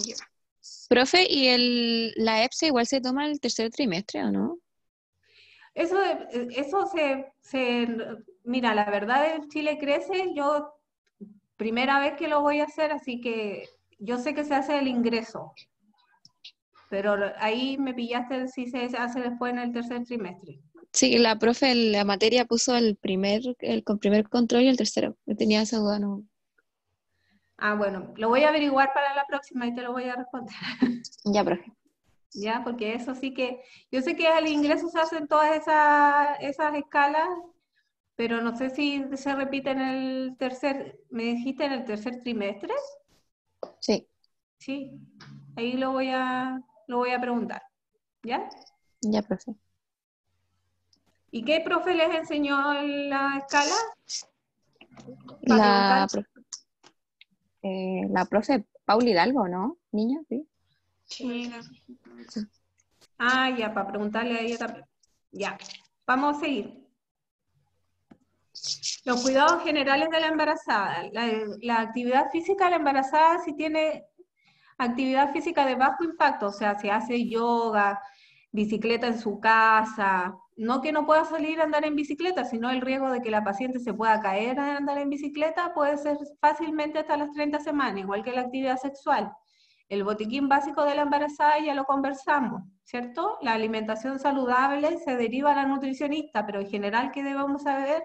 Ya. Profe, ¿y la EPSA igual se toma el tercer trimestre o no? Eso mira, la verdad el Chile Crece, yo primera vez que lo voy a hacer, así que yo sé que se hace el ingreso, pero ahí me pillaste si se hace después en el tercer trimestre. Sí, la profe en la materia puso el primer control y el tercero. Yo tenía esa duda, no. Ah, bueno, lo voy a averiguar para la próxima y te lo voy a responder. Ya, profe. Ya, porque eso sí que, yo sé que al ingreso se hacen todas esas escalas, pero no sé si se repite en el ¿me dijiste en el tercer trimestre? Sí. Sí, ahí lo voy a preguntar, ¿ya? Ya, profe. ¿Y qué profe les enseñó la escala? La profe Paula Hidalgo, ¿no? Niña, sí. Sí. Ah, ya, para preguntarle a ella también. Ya, vamos a seguir. Los cuidados generales de la embarazada. La actividad física de la embarazada si tiene actividad física de bajo impacto, o sea, si hace yoga, bicicleta en su casa, no que no pueda salir a andar en bicicleta, sino el riesgo de que la paciente se pueda caer a andar en bicicleta puede ser fácilmente hasta las 30 semanas, igual que la actividad sexual. El botiquín básico de la embarazada ya lo conversamos, ¿cierto? La alimentación saludable se deriva a la nutricionista, pero en general, ¿qué debemos saber?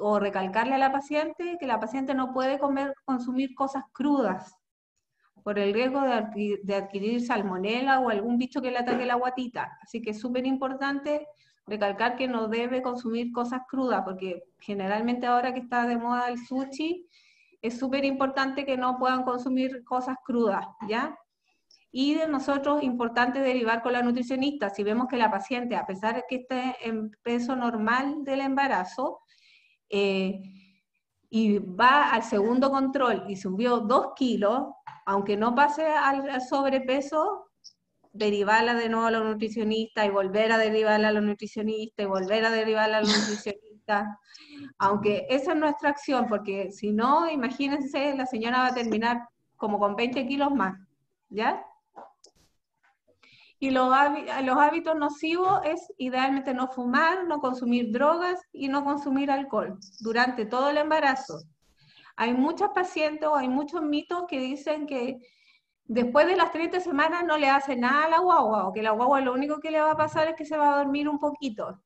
O recalcarle a la paciente que la paciente no puede consumir cosas crudas por el riesgo de adquirir salmonela o algún bicho que le ataque la guatita. Así que es súper importante recalcar que no debe consumir cosas crudas, porque generalmente ahora que está de moda el sushi, es súper importante que no puedan consumir cosas crudas, ¿ya? Y de nosotros, importante derivar con la nutricionista. Si vemos que la paciente, a pesar de que esté en peso normal del embarazo, y va al segundo control y subió 2 kilos, aunque no pase al sobrepeso, derivarla de nuevo a la nutricionista y volver a derivarla a la nutricionista y volver a derivarla a la nutricionista, aunque esa es nuestra acción, porque si no, imagínense, la señora va a terminar como con 20 kilos más, ¿ya? Y los hábitos nocivos es idealmente no fumar, no consumir drogas y no consumir alcohol durante todo el embarazo. Hay muchas pacientes o hay muchos mitos que dicen que después de las 30 semanas no le hace nada a la guagua, o que la guagua lo único que le va a pasar es que se va a dormir un poquito.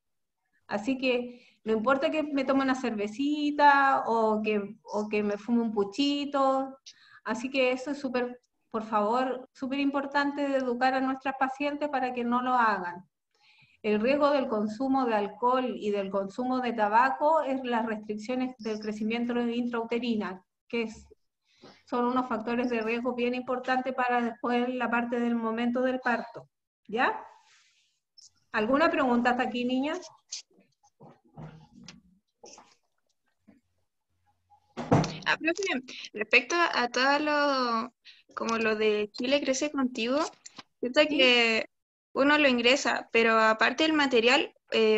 Así que no importa que me tome una cervecita o que me fume un puchito. Así que eso es súper, por favor, súper importante de educar a nuestras pacientes para que no lo hagan. El riesgo del consumo de alcohol y del consumo de tabaco es las restricciones del crecimiento intrauterina, que son unos factores de riesgo bien importantes para después la parte del momento del parto. ¿Ya? ¿Alguna pregunta hasta aquí, niñas? Profe, respecto a todo como lo de Chile Crece Contigo, siento que uno lo ingresa, pero aparte del material,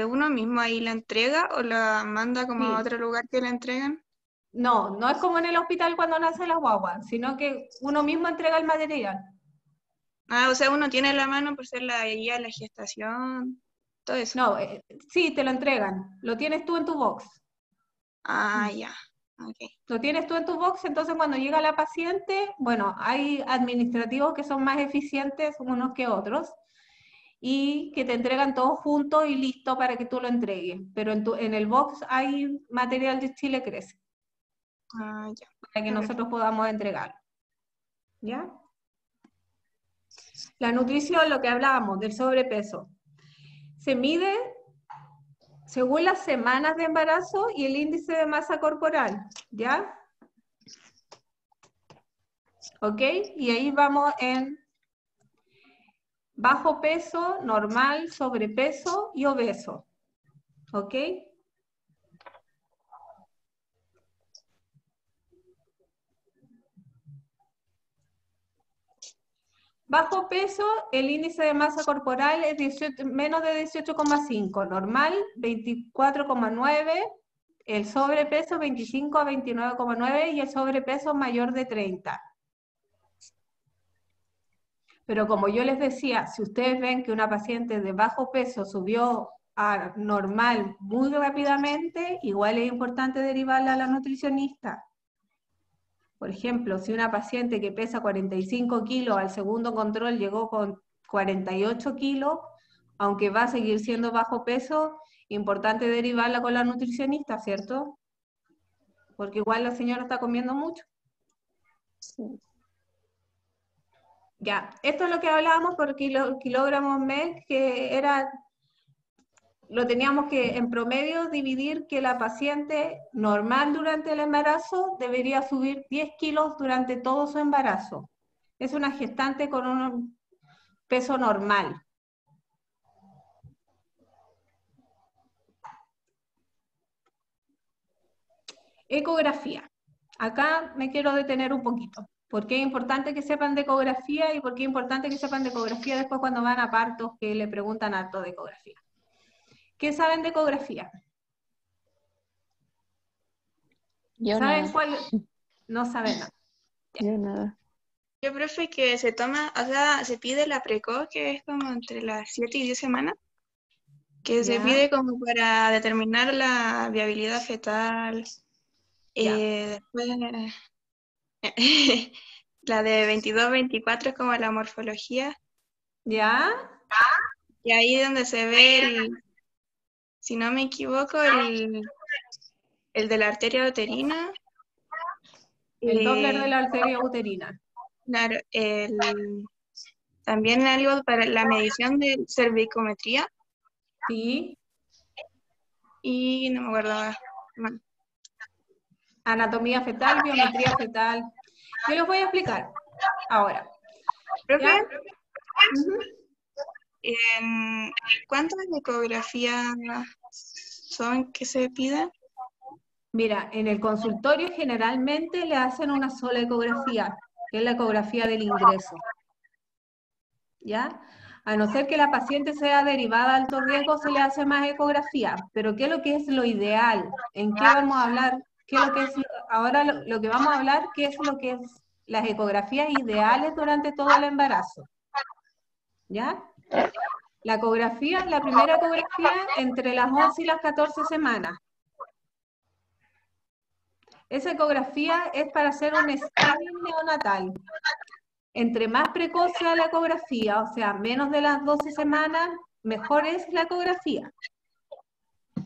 uno mismo ahí la entrega o la manda como a otro lugar que la entregan. No, no es como en el hospital cuando nace la guagua, sino que uno mismo entrega el material. Ah, o sea, uno tiene la mano por ser la guía, la gestación, todo eso. No, sí, te lo entregan. Lo tienes tú en tu box. Ah, ya. Okay. Lo tienes tú en tu box, entonces cuando llega la paciente, bueno, hay administrativos que son más eficientes unos que otros y que te entregan todo junto y listo para que tú lo entregues. Pero en el box hay material de Chile Crece. Ah, ya. Para que nosotros podamos entregarlo. ¿Ya? La nutrición, lo que hablábamos del sobrepeso, se mide según las semanas de embarazo y el índice de masa corporal, ¿ya? ¿Ok? Y ahí vamos en bajo peso, normal, sobrepeso y obeso. ¿Ok? Bajo peso, el índice de masa corporal es menos de 18,5, normal 24,9, el sobrepeso 25 a 29,9 y el sobrepeso mayor de 30. Pero como yo les decía, si ustedes ven que una paciente de bajo peso subió a normal muy rápidamente, igual es importante derivarla a la nutricionista. Por ejemplo, si una paciente que pesa 45 kilos al segundo control llegó con 48 kilos, aunque va a seguir siendo bajo peso, importante derivarla con la nutricionista, ¿cierto? Porque igual la señora está comiendo mucho. Sí. Ya, esto es lo que hablábamos por kilogramos mes, que era, lo teníamos que en promedio dividir que la paciente normal durante el embarazo debería subir 10 kilos durante todo su embarazo. Es una gestante con un peso normal. Ecografía. Acá me quiero detener un poquito. ¿Por qué es importante que sepan de ecografía y por qué es importante que sepan de ecografía después cuando van a partos que le preguntan harto de ecografía? ¿Qué saben de ecografía? Yo ¿Saben nada. cuál? No saben nada. Yo nada. Yo, profe, que se toma, o sea, se pide la precoz, que es como entre las 7 y 10 semanas, que se Ya. pide como para determinar la viabilidad fetal. Ya. Después, La de 22-24 es como la morfología. ¿Ya? Y ahí es donde se ve si no me equivoco, el de la arteria uterina. El Doppler de la arteria uterina. Claro, también algo para la medición de cervicometría. Sí. Y no me acuerdo más. Anatomía fetal, biometría fetal. Yo les voy a explicar ahora. Profe, ¿Ya? Ujú. ¿cuántas ecografías son que se piden? Mira, en el consultorio generalmente le hacen una sola ecografía, que es la ecografía del ingreso. ¿Ya? A no ser que la paciente sea derivada de alto riesgo, se le hace más ecografía. Pero ¿qué es lo que es lo ideal? ¿En qué vamos a hablar? ¿Qué es lo que es ahora lo que vamos a hablar? ¿Qué es lo que es las ecografías ideales durante todo el embarazo? ¿Ya? La ecografía, la primera ecografía entre las 11 y las 14 semanas. Esa ecografía es para hacer un screening neonatal. Entre más precoz sea la ecografía, o sea, menos de las 12 semanas, mejor es la ecografía.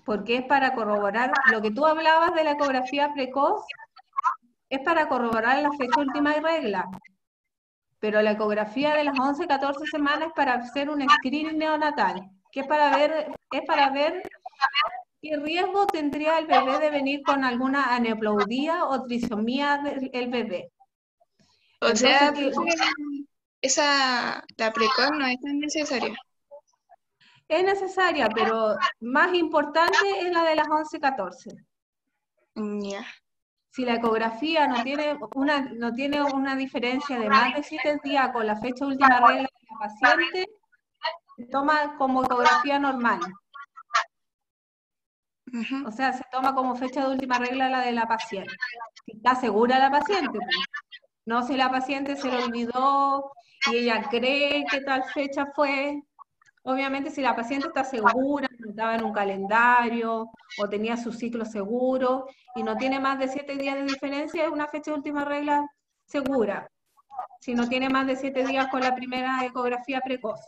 Porque es para corroborar, lo que tú hablabas de la ecografía precoz, es para corroborar la fecha última y regla. Pero la ecografía de las 11, 14 semanas es para hacer un screening neonatal, que es para ver qué riesgo tendría el bebé de venir con alguna aneuploidía o trisomía del bebé. O Entonces, sea, la precoz no es tan necesaria. es necesaria, pero más importante es la de las 11, 14. Ya. Si la ecografía no tiene una diferencia de más de 7 días con la fecha última regla de la paciente, se toma como ecografía normal. Ujú. O sea, se toma como fecha de última regla la de la paciente. Si está segura la paciente, pues. No si la paciente se le olvidó y ella cree que tal fecha fue. Obviamente si la paciente está segura, estaba en un calendario o tenía su ciclo seguro y no tiene más de 7 días de diferencia, es una fecha de última regla segura. Si no tiene más de 7 días con la primera ecografía precoz.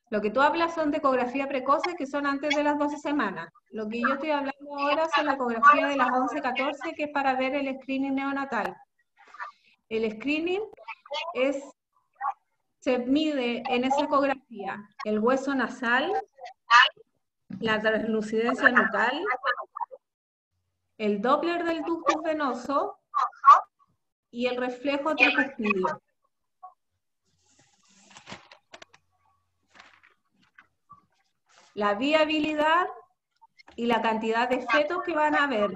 Lo que tú hablas son de ecografía precoces que son antes de las 12 semanas. Lo que yo estoy hablando ahora son la ecografía de las 11, 14, que es para ver el screening neonatal. El screening se mide en esa ecografía el hueso nasal, la translucidencia nucal, el Doppler del ductus venoso y el reflejo tricuspidio. La viabilidad y la cantidad de fetos que van a haber.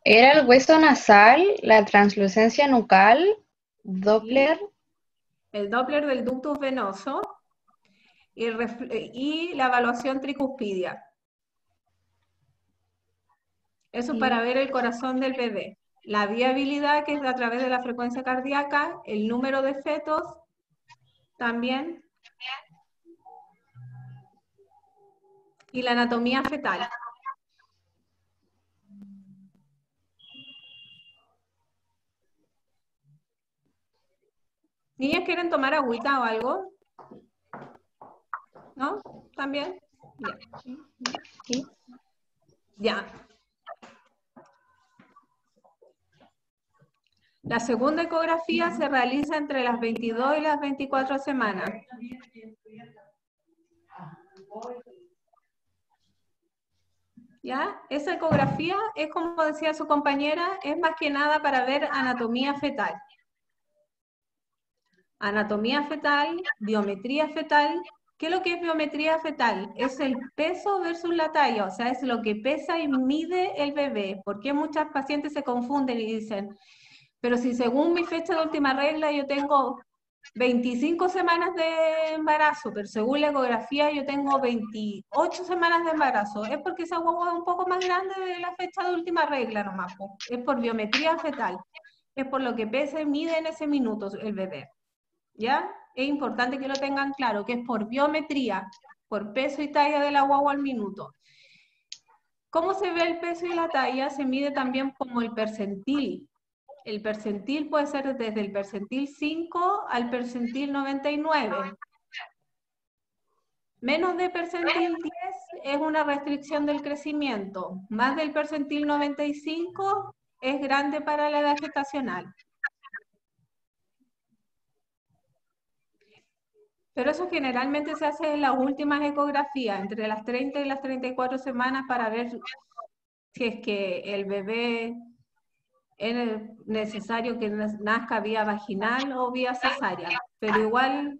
Era el hueso nasal, la translucencia nucal, Doppler. El Doppler del ductus venoso y la evaluación tricuspidia. Eso para ver el corazón del bebé. La viabilidad, que es a través de la frecuencia cardíaca, el número de fetos también, y la anatomía fetal. ¿Niñas quieren tomar agüita o algo? ¿No? ¿También? Ya. Sí. Ya. La segunda ecografía se realiza entre las 22 y las 24 semanas. ¿Ya? Esa ecografía es, como decía su compañera, es más que nada para ver anatomía fetal. Anatomía fetal, biometría fetal. ¿Qué es lo que es biometría fetal? Es el peso versus la talla, o sea, es lo que pesa y mide el bebé. ¿Por qué muchas pacientes se confunden y dicen, pero si según mi fecha de última regla yo tengo 25 semanas de embarazo, pero según la ecografía yo tengo 28 semanas de embarazo? Es porque esa guagua es un poco más grande de la fecha de última regla nomás, es por biometría fetal, es por lo que pesa y mide en ese minuto el bebé, ¿ya? es importante que lo tengan claro, que es por biometría, por peso y talla de la guagua al minuto. ¿Cómo se ve el peso y la talla? Se mide también como el percentil. El percentil puede ser desde el percentil 5 al percentil 99. Menos de percentil 10 es una restricción del crecimiento. Más del percentil 95 es grande para la edad gestacional. Pero eso generalmente se hace en las últimas ecografías, entre las 30 y las 34 semanas, para ver si es que el bebé es necesario que nazca vía vaginal o vía cesárea. Pero igual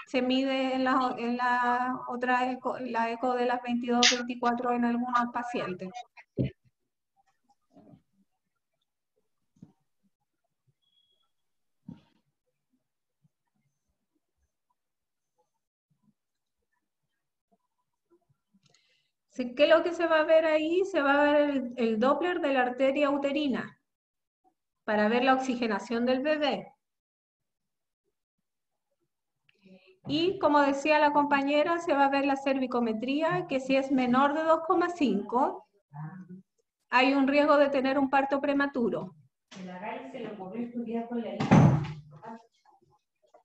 se mide en la otra eco, la eco de las 22-24 en algunos pacientes. ¿Qué es lo que se va a ver ahí? Se va a ver el Doppler de la arteria uterina para ver la oxigenación del bebé. Y como decía la compañera, se va a ver la cervicometría, que si es menor de 2,5, hay un riesgo de tener un parto prematuro.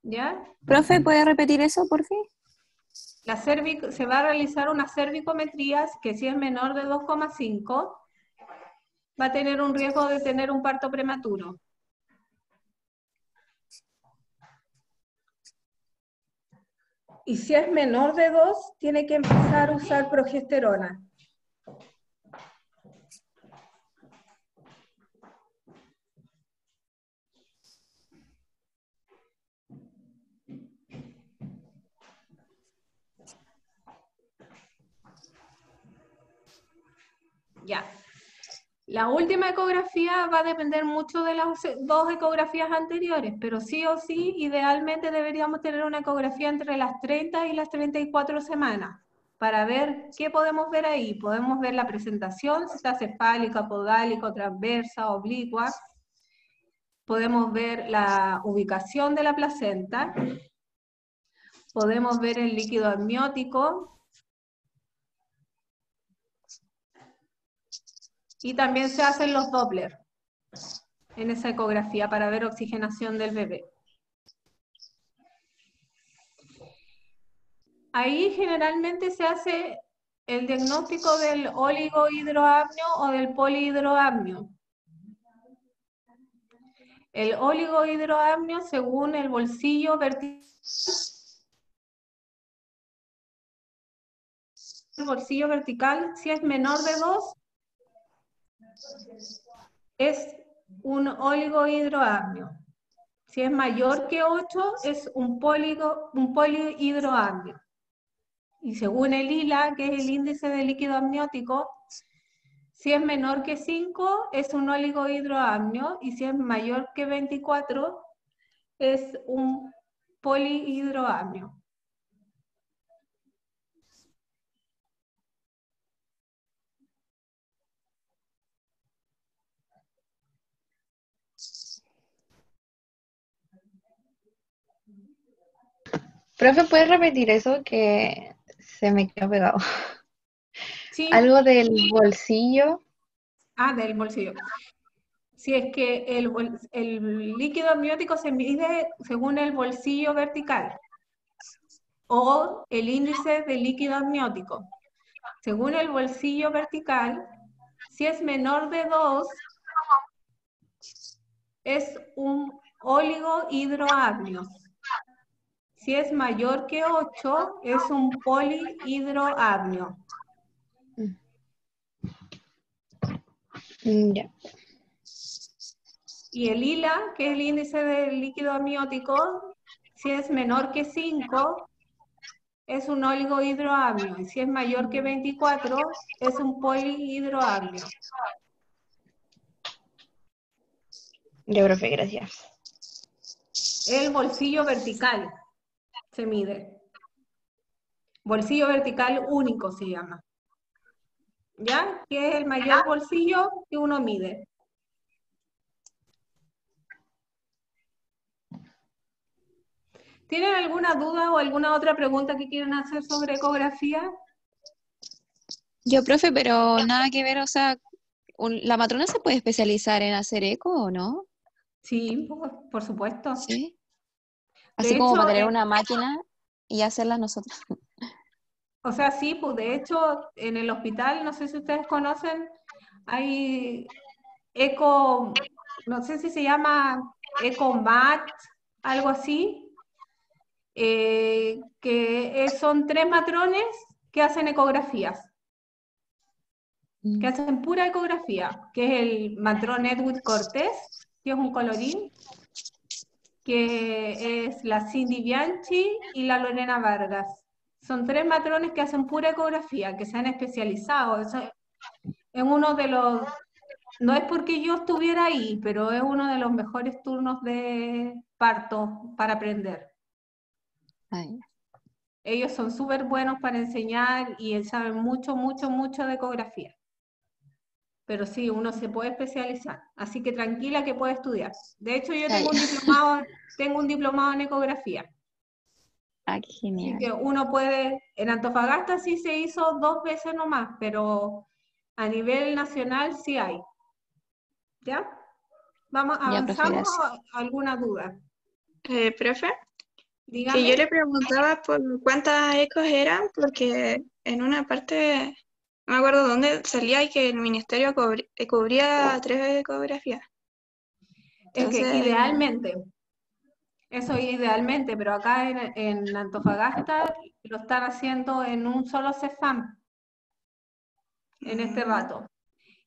¿Ya? Profe, ¿puede repetir eso, por fin? Se va a realizar una cervicometría, que si es menor de 2,5, va a tener un riesgo de tener un parto prematuro. Y si es menor de 2, tiene que empezar a usar progesterona. Ya. La última ecografía va a depender mucho de las dos ecografías anteriores, pero sí o sí, idealmente deberíamos tener una ecografía entre las 30 y las 34 semanas, para ver qué podemos ver ahí. Podemos ver la presentación, si está cefálica, podálica, transversa, oblicua. Podemos ver la ubicación de la placenta. Podemos ver el líquido amniótico. Y también se hacen los Doppler en esa ecografía para ver oxigenación del bebé. Ahí generalmente se hace el diagnóstico del oligohidroamnio o del polihidroamnio. El oligohidroamnio, según el bolsillo vertical, si es menor de 2, es un oligohidroamnio. Si es mayor que 8, es un polihidroamnio. Y según el ILA, que es el índice de líquido amniótico, si es menor que 5, es un oligohidroamnio, y si es mayor que 24, es un polihidroamnio. Profe, ¿puedes repetir eso que se me quedó pegado? Sí. Algo del bolsillo. Del bolsillo. Si es que el líquido amniótico se mide según el bolsillo vertical o el índice de líquido amniótico. Según el bolsillo vertical, si es menor de 2, es un oligohidroamnio. Si es mayor que 8, es un polihidroamnio. Ya. Y el ILA, que es el índice del líquido amniótico, si es menor que 5, es un oligohidroamnio. Y si es mayor que 24, es un polihidroamnio. Ya, profe, gracias. El bolsillo vertical se mide. Bolsillo vertical único se llama. ¿Ya? Que es el mayor bolsillo que uno mide. ¿Tienen alguna duda o alguna otra pregunta que quieran hacer sobre ecografía? Yo, profe, pero nada que ver, o sea, ¿la matrona se puede especializar en hacer eco o no? Sí, por supuesto. Sí. De Así como hecho, para tener una máquina y hacerla nosotros. o sea, sí, pues de hecho, en el hospital, no sé si ustedes conocen, hay eco, no sé si se llama EcoMat, algo así, son 3 matrones que hacen ecografías, que hacen pura ecografía, que es el matrón Edwin Cortés, que es un colorín, que es la Cindy Bianchi y la Lorena Vargas. Son 3 matrones que hacen pura ecografía, que se han especializado. Eso es uno de los, no es porque yo estuviera ahí, pero es uno de los mejores turnos de parto para aprender. Ay, Ellos son súper buenos para enseñar y saben mucho, mucho, mucho de ecografía. Pero sí, uno se puede especializar. Así que tranquila que puede estudiar. De hecho, yo ay. tengo un diplomado en ecografía. Ah, qué Así que genial. uno puede, en Antofagasta sí se hizo 2 veces nomás, pero a nivel nacional sí hay. ¿Ya? Vamos, Ya, profe, avanzamos gracias. a alguna duda. Profe, que Dígame. yo le preguntaba por cuántas ecos eran, porque en una parte, no me acuerdo dónde salía y que el ministerio cubría 3 ecografías. Es que Entonces, idealmente, eso idealmente, pero acá en Antofagasta lo están haciendo en un solo CEFAM en este rato.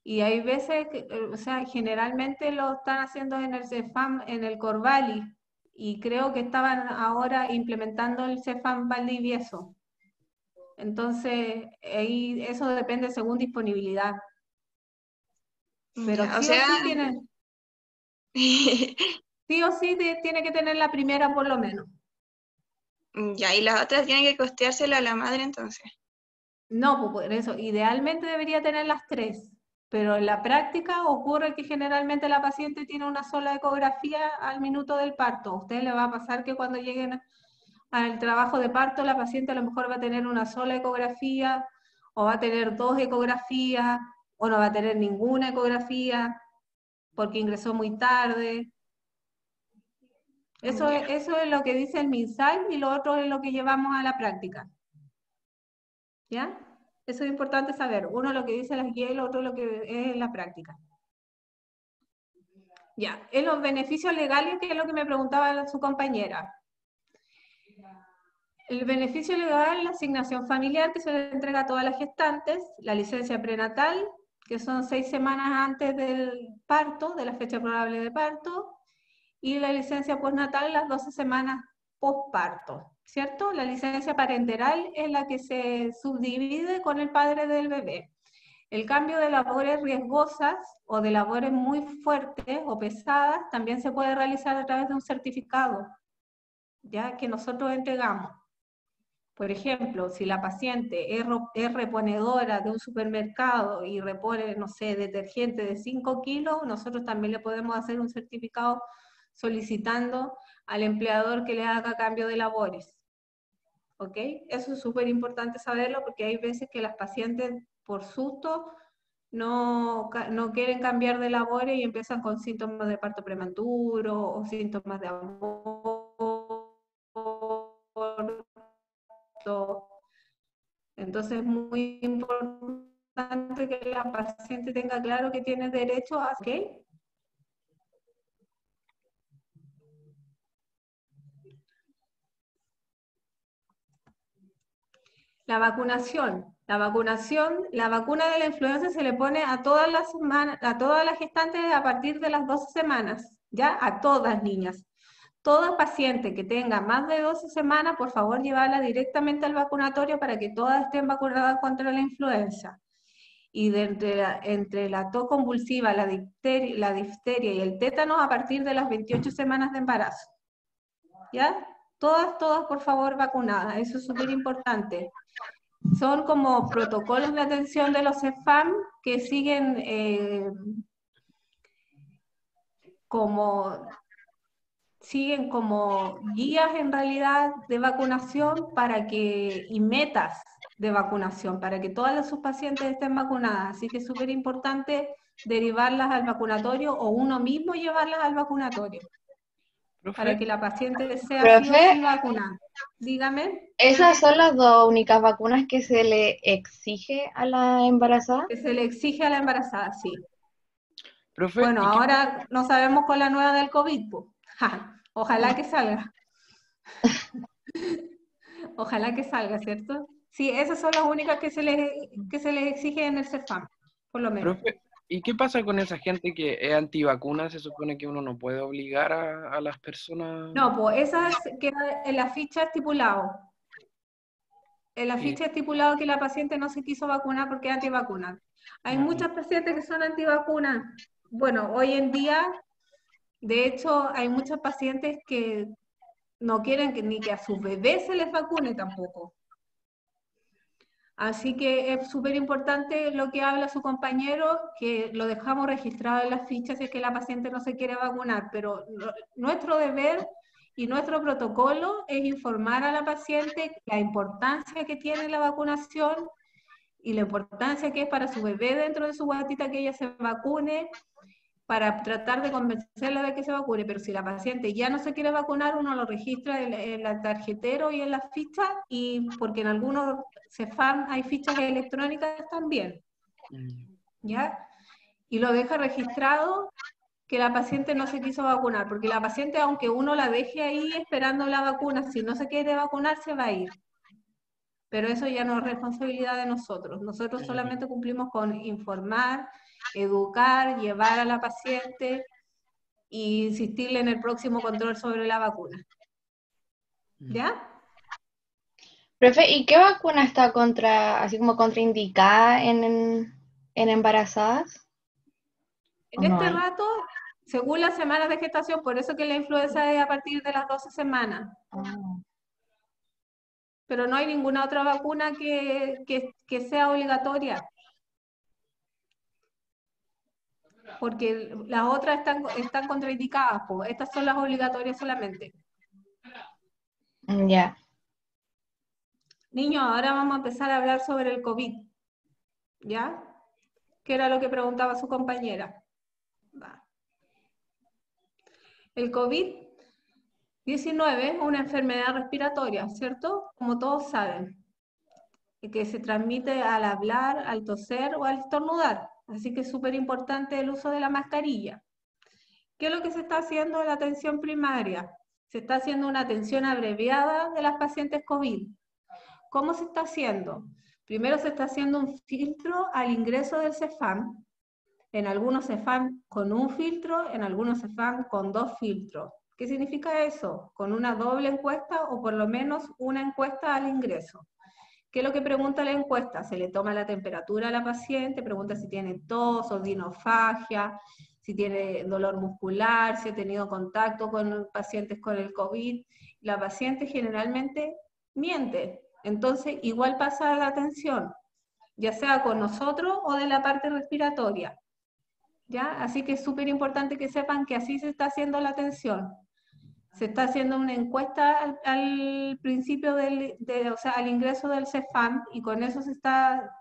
Y hay veces que, o sea, generalmente lo están haciendo en el CEFAM, en el Corvallis, y creo que estaban ahora implementando el CEFAM Valdivieso. Entonces, ahí eso depende según disponibilidad. Pero ya, o sí o sea, sí tienen, sí o sí tiene que tener la primera por lo menos. ya, y las otras tienen que costeársela a la madre entonces. No, pues por eso, idealmente debería tener las 3, pero en la práctica ocurre que generalmente la paciente tiene una sola ecografía al minuto del parto. A usted le va a pasar que cuando lleguen al trabajo de parto, la paciente a lo mejor va a tener una sola ecografía, o va a tener 2 ecografías, o no va a tener ninguna ecografía, porque ingresó muy tarde. Eso Ya. eso es lo que dice el MinSal y lo otro es lo que llevamos a la práctica. ¿Ya? Eso es importante saber. Uno lo que dice las guías y lo otro lo que es la práctica. Ya, en los beneficios legales, que es lo que me preguntaba su compañera. El beneficio legal, la asignación familiar que se le entrega a todas las gestantes, la licencia prenatal, que son 6 semanas antes del parto, de la fecha probable de parto, y la licencia postnatal las 12 semanas postparto, ¿cierto? La licencia parenteral es la que se subdivide con el padre del bebé. El cambio de labores riesgosas o de labores muy fuertes o pesadas también se puede realizar a través de un certificado, ya que nosotros entregamos. Por ejemplo, si la paciente es reponedora de un supermercado y repone, no sé, detergente de 5 kilos, nosotros también le podemos hacer un certificado solicitando al empleador que le haga cambio de labores. ¿Ok? Eso es súper importante saberlo porque hay veces que las pacientes por susto no quieren cambiar de labores y empiezan con síntomas de parto prematuro o síntomas de aborto. Entonces es muy importante que la paciente tenga claro que tiene derecho a... ¿Ok? La vacunación. La vacuna de la influenza se le pone a todas las gestantes a partir de las 12 semanas, ¿ya? A todas niñas. Toda paciente que tenga más de 12 semanas, por favor, llevarla directamente al vacunatorio para que todas estén vacunadas contra la influenza. Y entre la tos convulsiva, la difteria y el tétano a partir de las 28 semanas de embarazo. ¿Ya? Todas, por favor, vacunadas. Eso es súper importante. Son como protocolos de atención de los CEFAM que siguen siguen como guías en realidad de vacunación y metas de vacunación, para que todas sus pacientes estén vacunadas. Así que es súper importante derivarlas al vacunatorio o uno mismo llevarlas al vacunatorio, para Profe, que la paciente sea sí o Profe, sí vacunada. Dígame, ¿esas son las dos únicas vacunas que se le exige a la embarazada? que se le exige a la embarazada, sí. profe, Bueno, ¿y qué ahora no sabemos con la nueva del COVID, pues. Ja, ojalá que salga. Ojalá que salga, ¿cierto? Sí, esas son las únicas que se les exige en el CEFAM, por lo menos. profe, ¿y qué pasa con esa gente que es antivacuna? Se supone que uno no puede obligar a las personas. No, pues esas queda en la ficha estipulado. En la Y, ficha estipulado que la paciente no se quiso vacunar porque es antivacuna. Hay muchas pacientes que son antivacunas. Bueno, hoy en día, de hecho, hay muchas pacientes que no quieren ni que a sus bebés se les vacune tampoco. Así que es súper importante lo que habla su compañero, que lo dejamos registrado en las fichas si es que la paciente no se quiere vacunar, pero nuestro deber y nuestro protocolo es informar a la paciente la importancia que tiene la vacunación y la importancia que es para su bebé dentro de su guatita que ella se vacune, para tratar de convencerla de que se vacune. Pero si la paciente ya no se quiere vacunar, uno lo registra en el tarjetero y en las fichas, y porque en algunos CEFAM hay fichas electrónicas también, ¿ya? Y lo deja registrado que la paciente no se quiso vacunar, porque la paciente, aunque uno la deje ahí esperando la vacuna, si no se quiere vacunar, se va a ir. Pero eso ya no es responsabilidad de nosotros. Nosotros solamente cumplimos con informar, educar, llevar a la paciente y insistirle en el próximo control sobre la vacuna. ¿Ya? Profe, ¿y qué vacuna está así como contraindicada en embarazadas? En ¿O no este hay? rato, según las semanas de gestación, por eso que la influenza es a partir de las 12 semanas, Ah, pero no hay ninguna otra vacuna que sea obligatoria, porque las otras están contraindicadas, pues. Estas son las obligatorias solamente. ya. Niños, ahora vamos a empezar a hablar sobre el COVID, ¿ya? Que era lo que preguntaba su compañera. Va. El COVID-19 es una enfermedad respiratoria, ¿cierto? Como todos saben, y que se transmite al hablar, al toser o al estornudar. Así que es súper importante el uso de la mascarilla. ¿Qué es lo que se está haciendo en la atención primaria? Se está haciendo una atención abreviada de las pacientes COVID. ¿Cómo se está haciendo? Primero se está haciendo un filtro al ingreso del CEFAM. En algunos CEFAM con un filtro, en algunos CEFAM con 2 filtros. ¿Qué significa eso? Con una doble encuesta o por lo menos una encuesta al ingreso. ¿Qué es lo que pregunta la encuesta? Se le toma la temperatura a la paciente, pregunta si tiene tos o dinofagia, si tiene dolor muscular, si ha tenido contacto con pacientes con el COVID. La paciente generalmente miente, entonces igual pasa la atención, ya sea con nosotros o de la parte respiratoria. ¿Ya? Así que es súper importante que sepan que así se está haciendo la atención. Se está haciendo una encuesta al principio o sea, al ingreso del CEFAM, y con eso se está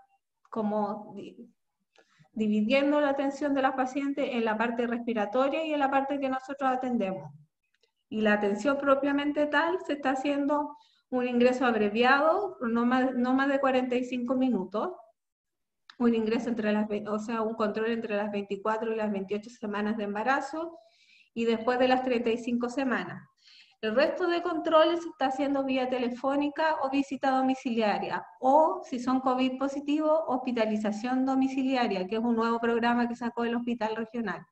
como dividiendo la atención de las pacientes en la parte respiratoria y en la parte que nosotros atendemos. Y la atención propiamente tal se está haciendo un ingreso abreviado, no más de 45 minutos, un ingreso o sea, un control entre las 24 y las 28 semanas de embarazo y después de las 35 semanas. El resto de controles se está haciendo vía telefónica o visita domiciliaria, o si son COVID positivos, hospitalización domiciliaria, que es un nuevo programa que sacó el Hospital Regional.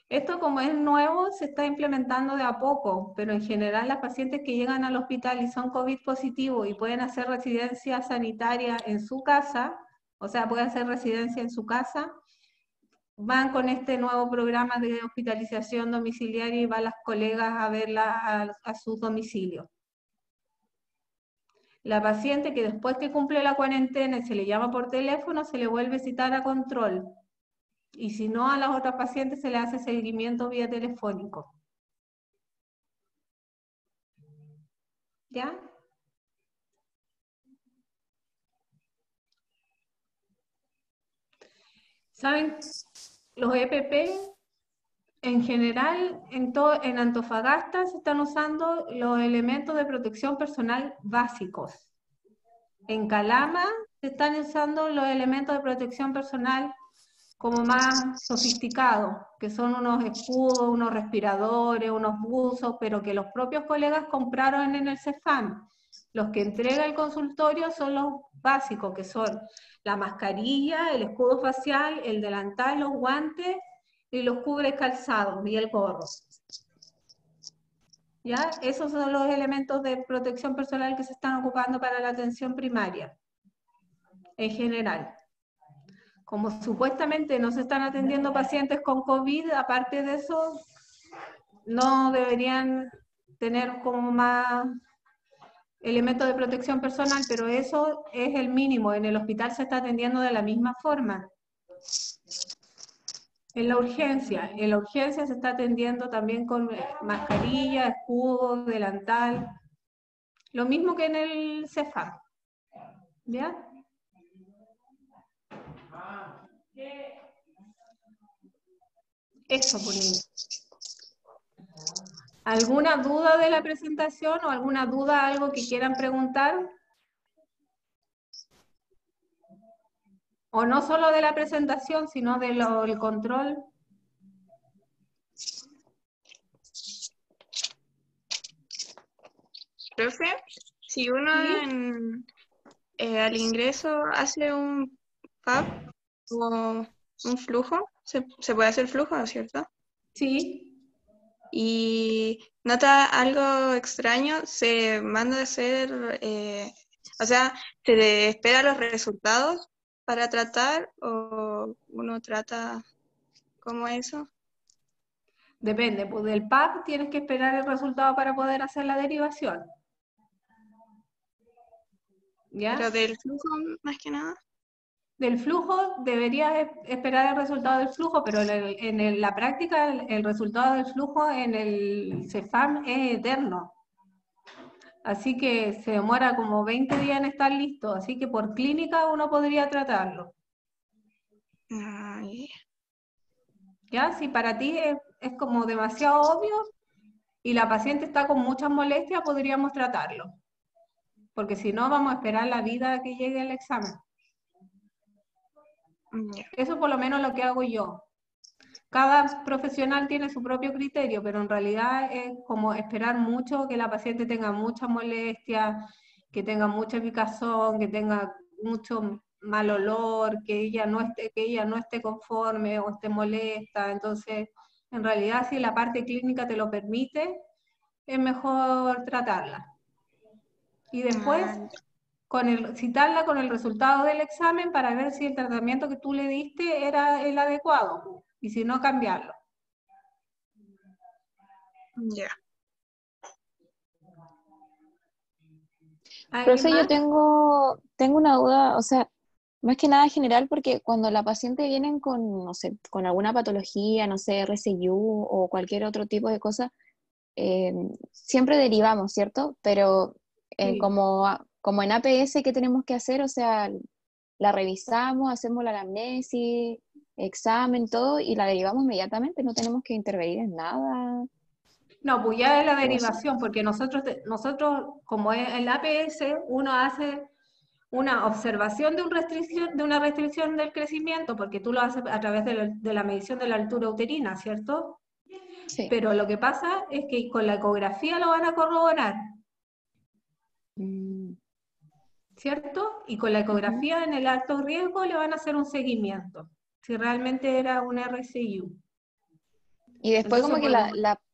Esto, como es nuevo, se está implementando de a poco, pero en general las pacientes que llegan al hospital y son COVID positivos y pueden hacer residencia sanitaria en su casa, o sea, pueden hacer residencia en su casa, van con este nuevo programa de hospitalización domiciliaria y van las colegas a verla a sus domicilios. La paciente que después que cumple la cuarentena y se le llama por teléfono, se le vuelve a citar a control. Y si no, a las otras pacientes se le hace seguimiento vía telefónico. ¿Ya? ¿Saben? Los EPP, en general, en Antofagasta se están usando los elementos de protección personal básicos. En Calama se están usando los elementos de protección personal como más sofisticados, que son unos escudos, unos respiradores, unos buzos, pero que los propios colegas compraron en el CEFAM. Los que entrega el consultorio son los básicos, que son la mascarilla, el escudo facial, el delantal, los guantes y los cubres calzados y el gorro. ¿Ya? Esos son los elementos de protección personal que se están ocupando para la atención primaria, en general. Como supuestamente no se están atendiendo pacientes con COVID, aparte de eso, no deberían tener como más elementos de protección personal, pero eso es el mínimo. En el hospital se está atendiendo de la misma forma. En la urgencia se está atendiendo también con mascarilla, escudo, delantal, lo mismo que en el CEFAM. ¿Ya? Eso, por niño. ¿Alguna duda de la presentación o alguna duda, algo que quieran preguntar? O no solo de la presentación, sino del control. Profe, si uno al ingreso hace un PAP o un flujo, se puede hacer flujo, ¿no es cierto? Sí. Y nota algo extraño, se manda a hacer, o sea, se espera los resultados para tratar o uno trata como eso. Depende, pues del PAP tienes que esperar el resultado para poder hacer la derivación. ¿Ya? Pero del flujo más que nada. Del flujo deberías esperar el resultado del flujo, pero en la práctica el resultado del flujo en el CEFAM es eterno. Así que se demora como 20 días en estar listo, así que por clínica uno podría tratarlo. Ay. ¿Ya? Si para ti es como demasiado obvio y la paciente está con muchas molestias, podríamos tratarlo. Porque si no, vamos a esperar la vida a que llegue el examen. Eso por lo menos lo que hago yo. Cada profesional tiene su propio criterio, pero en realidad es como esperar mucho, que la paciente tenga mucha molestia, que tenga mucha picazón, que tenga mucho mal olor, que ella no esté conforme o esté molesta. Entonces, en realidad, si la parte clínica te lo permite, es mejor tratarla. Y después, citarla con el resultado del examen para ver si el tratamiento que tú le diste era el adecuado, y si no, cambiarlo. Ya. Profe, yo tengo una duda, o sea, más que nada general, porque cuando la paciente viene con, no sé, con alguna patología, no sé, RCU o cualquier otro tipo de cosa, siempre derivamos, ¿cierto? Pero Sí. como en APS, ¿qué tenemos que hacer? O sea, la revisamos, hacemos la anamnesis, examen, todo, y la derivamos inmediatamente, no tenemos que intervenir en nada. No, pues ya es la derivación, porque nosotros como es el APS, uno hace una observación de una restricción del crecimiento, porque tú lo haces a través de la medición de la altura uterina, ¿cierto? Sí. Pero lo que pasa es que con la ecografía lo van a corroborar, ¿cierto? Y con la ecografía en el alto riesgo le van a hacer un seguimiento, si realmente era un RCU. Y después Entonces, como que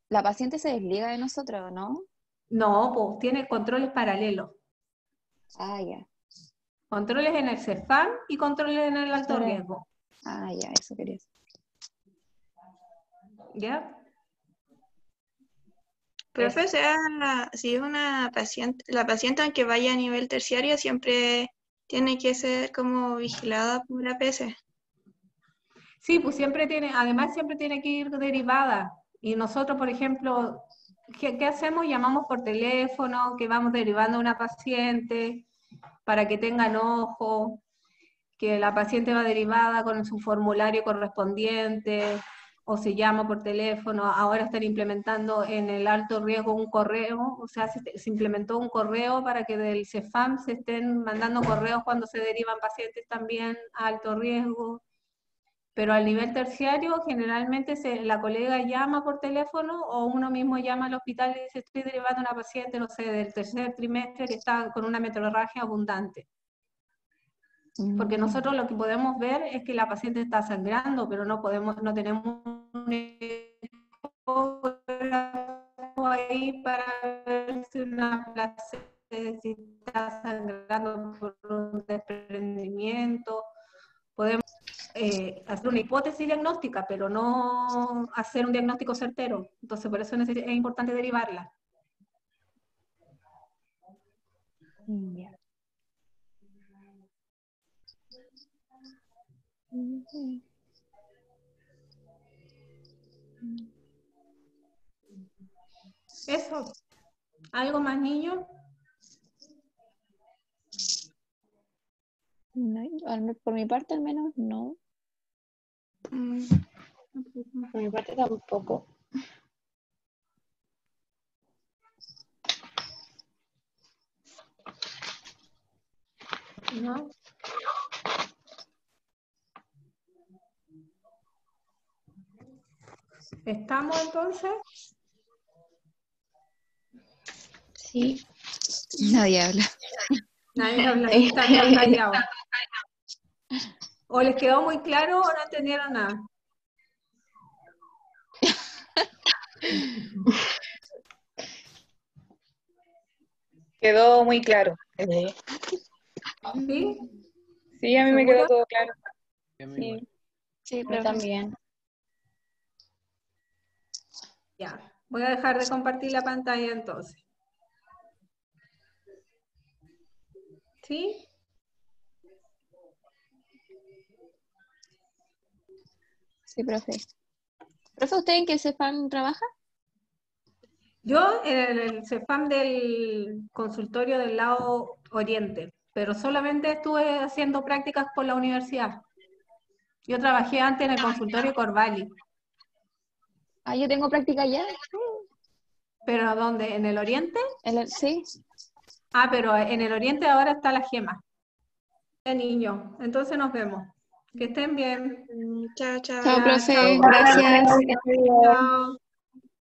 la paciente se desliga de nosotros, ¿no? No, pues tiene controles paralelos. Ah, ya. Controles en el CEFAM y controles en el alto riesgo. Ah, ya, eso quería decir. ¿Ya? Profe, si es una paciente, la paciente aunque vaya a nivel terciario siempre tiene que ser como vigilada por la APS. Sí, pues siempre tiene, además siempre tiene que ir derivada. Y nosotros, por ejemplo, ¿qué hacemos? Llamamos por teléfono, que vamos derivando a una paciente para que tengan ojo, que la paciente va derivada con su formulario correspondiente, o se llama por teléfono. Ahora están implementando en el alto riesgo un correo, o sea, se implementó un correo para que del CEFAM se estén mandando correos cuando se derivan pacientes también a alto riesgo. Pero al nivel terciario, generalmente la colega llama por teléfono o uno mismo llama al hospital y dice, estoy derivando a una paciente, no sé, del tercer trimestre que está con una metrorragia abundante. Porque nosotros lo que podemos ver es que la paciente está sangrando, pero no tenemos un ecógrafo ahí para ver si una placenta si está sangrando por un desprendimiento. Podemos hacer una hipótesis diagnóstica, pero no hacer un diagnóstico certero. Entonces, por eso es importante derivarla. Ya. Eso. ¿Algo más, niño? No, por mi parte al menos no. Por mi parte tampoco. ¿No? ¿Estamos entonces? Sí. Nadie habla. Nadie habla, ahí están todos callados. ¿O les quedó muy claro o no entendieron nada? Quedó muy claro. ¿Sí? Sí, a mí me quedó ¿Seguro? todo claro. Sí. Sí, Yo profe. también. Ya. Voy a dejar de compartir la pantalla entonces. ¿Sí? Sí, profe. ¿Profe, usted en qué CEFAM trabaja? Yo en el CEFAM del consultorio del lado oriente, pero solamente estuve haciendo prácticas por la universidad. Yo trabajé antes en el consultorio Corvallis, Ah, yo tengo práctica ya. pero ¿dónde? ¿En el oriente? Sí. Ah, pero en el oriente ahora está la Gema. Niño, entonces nos vemos. Que estén bien. Chao, chao. Chao, Ya, profe. chao. Gracias. Chao.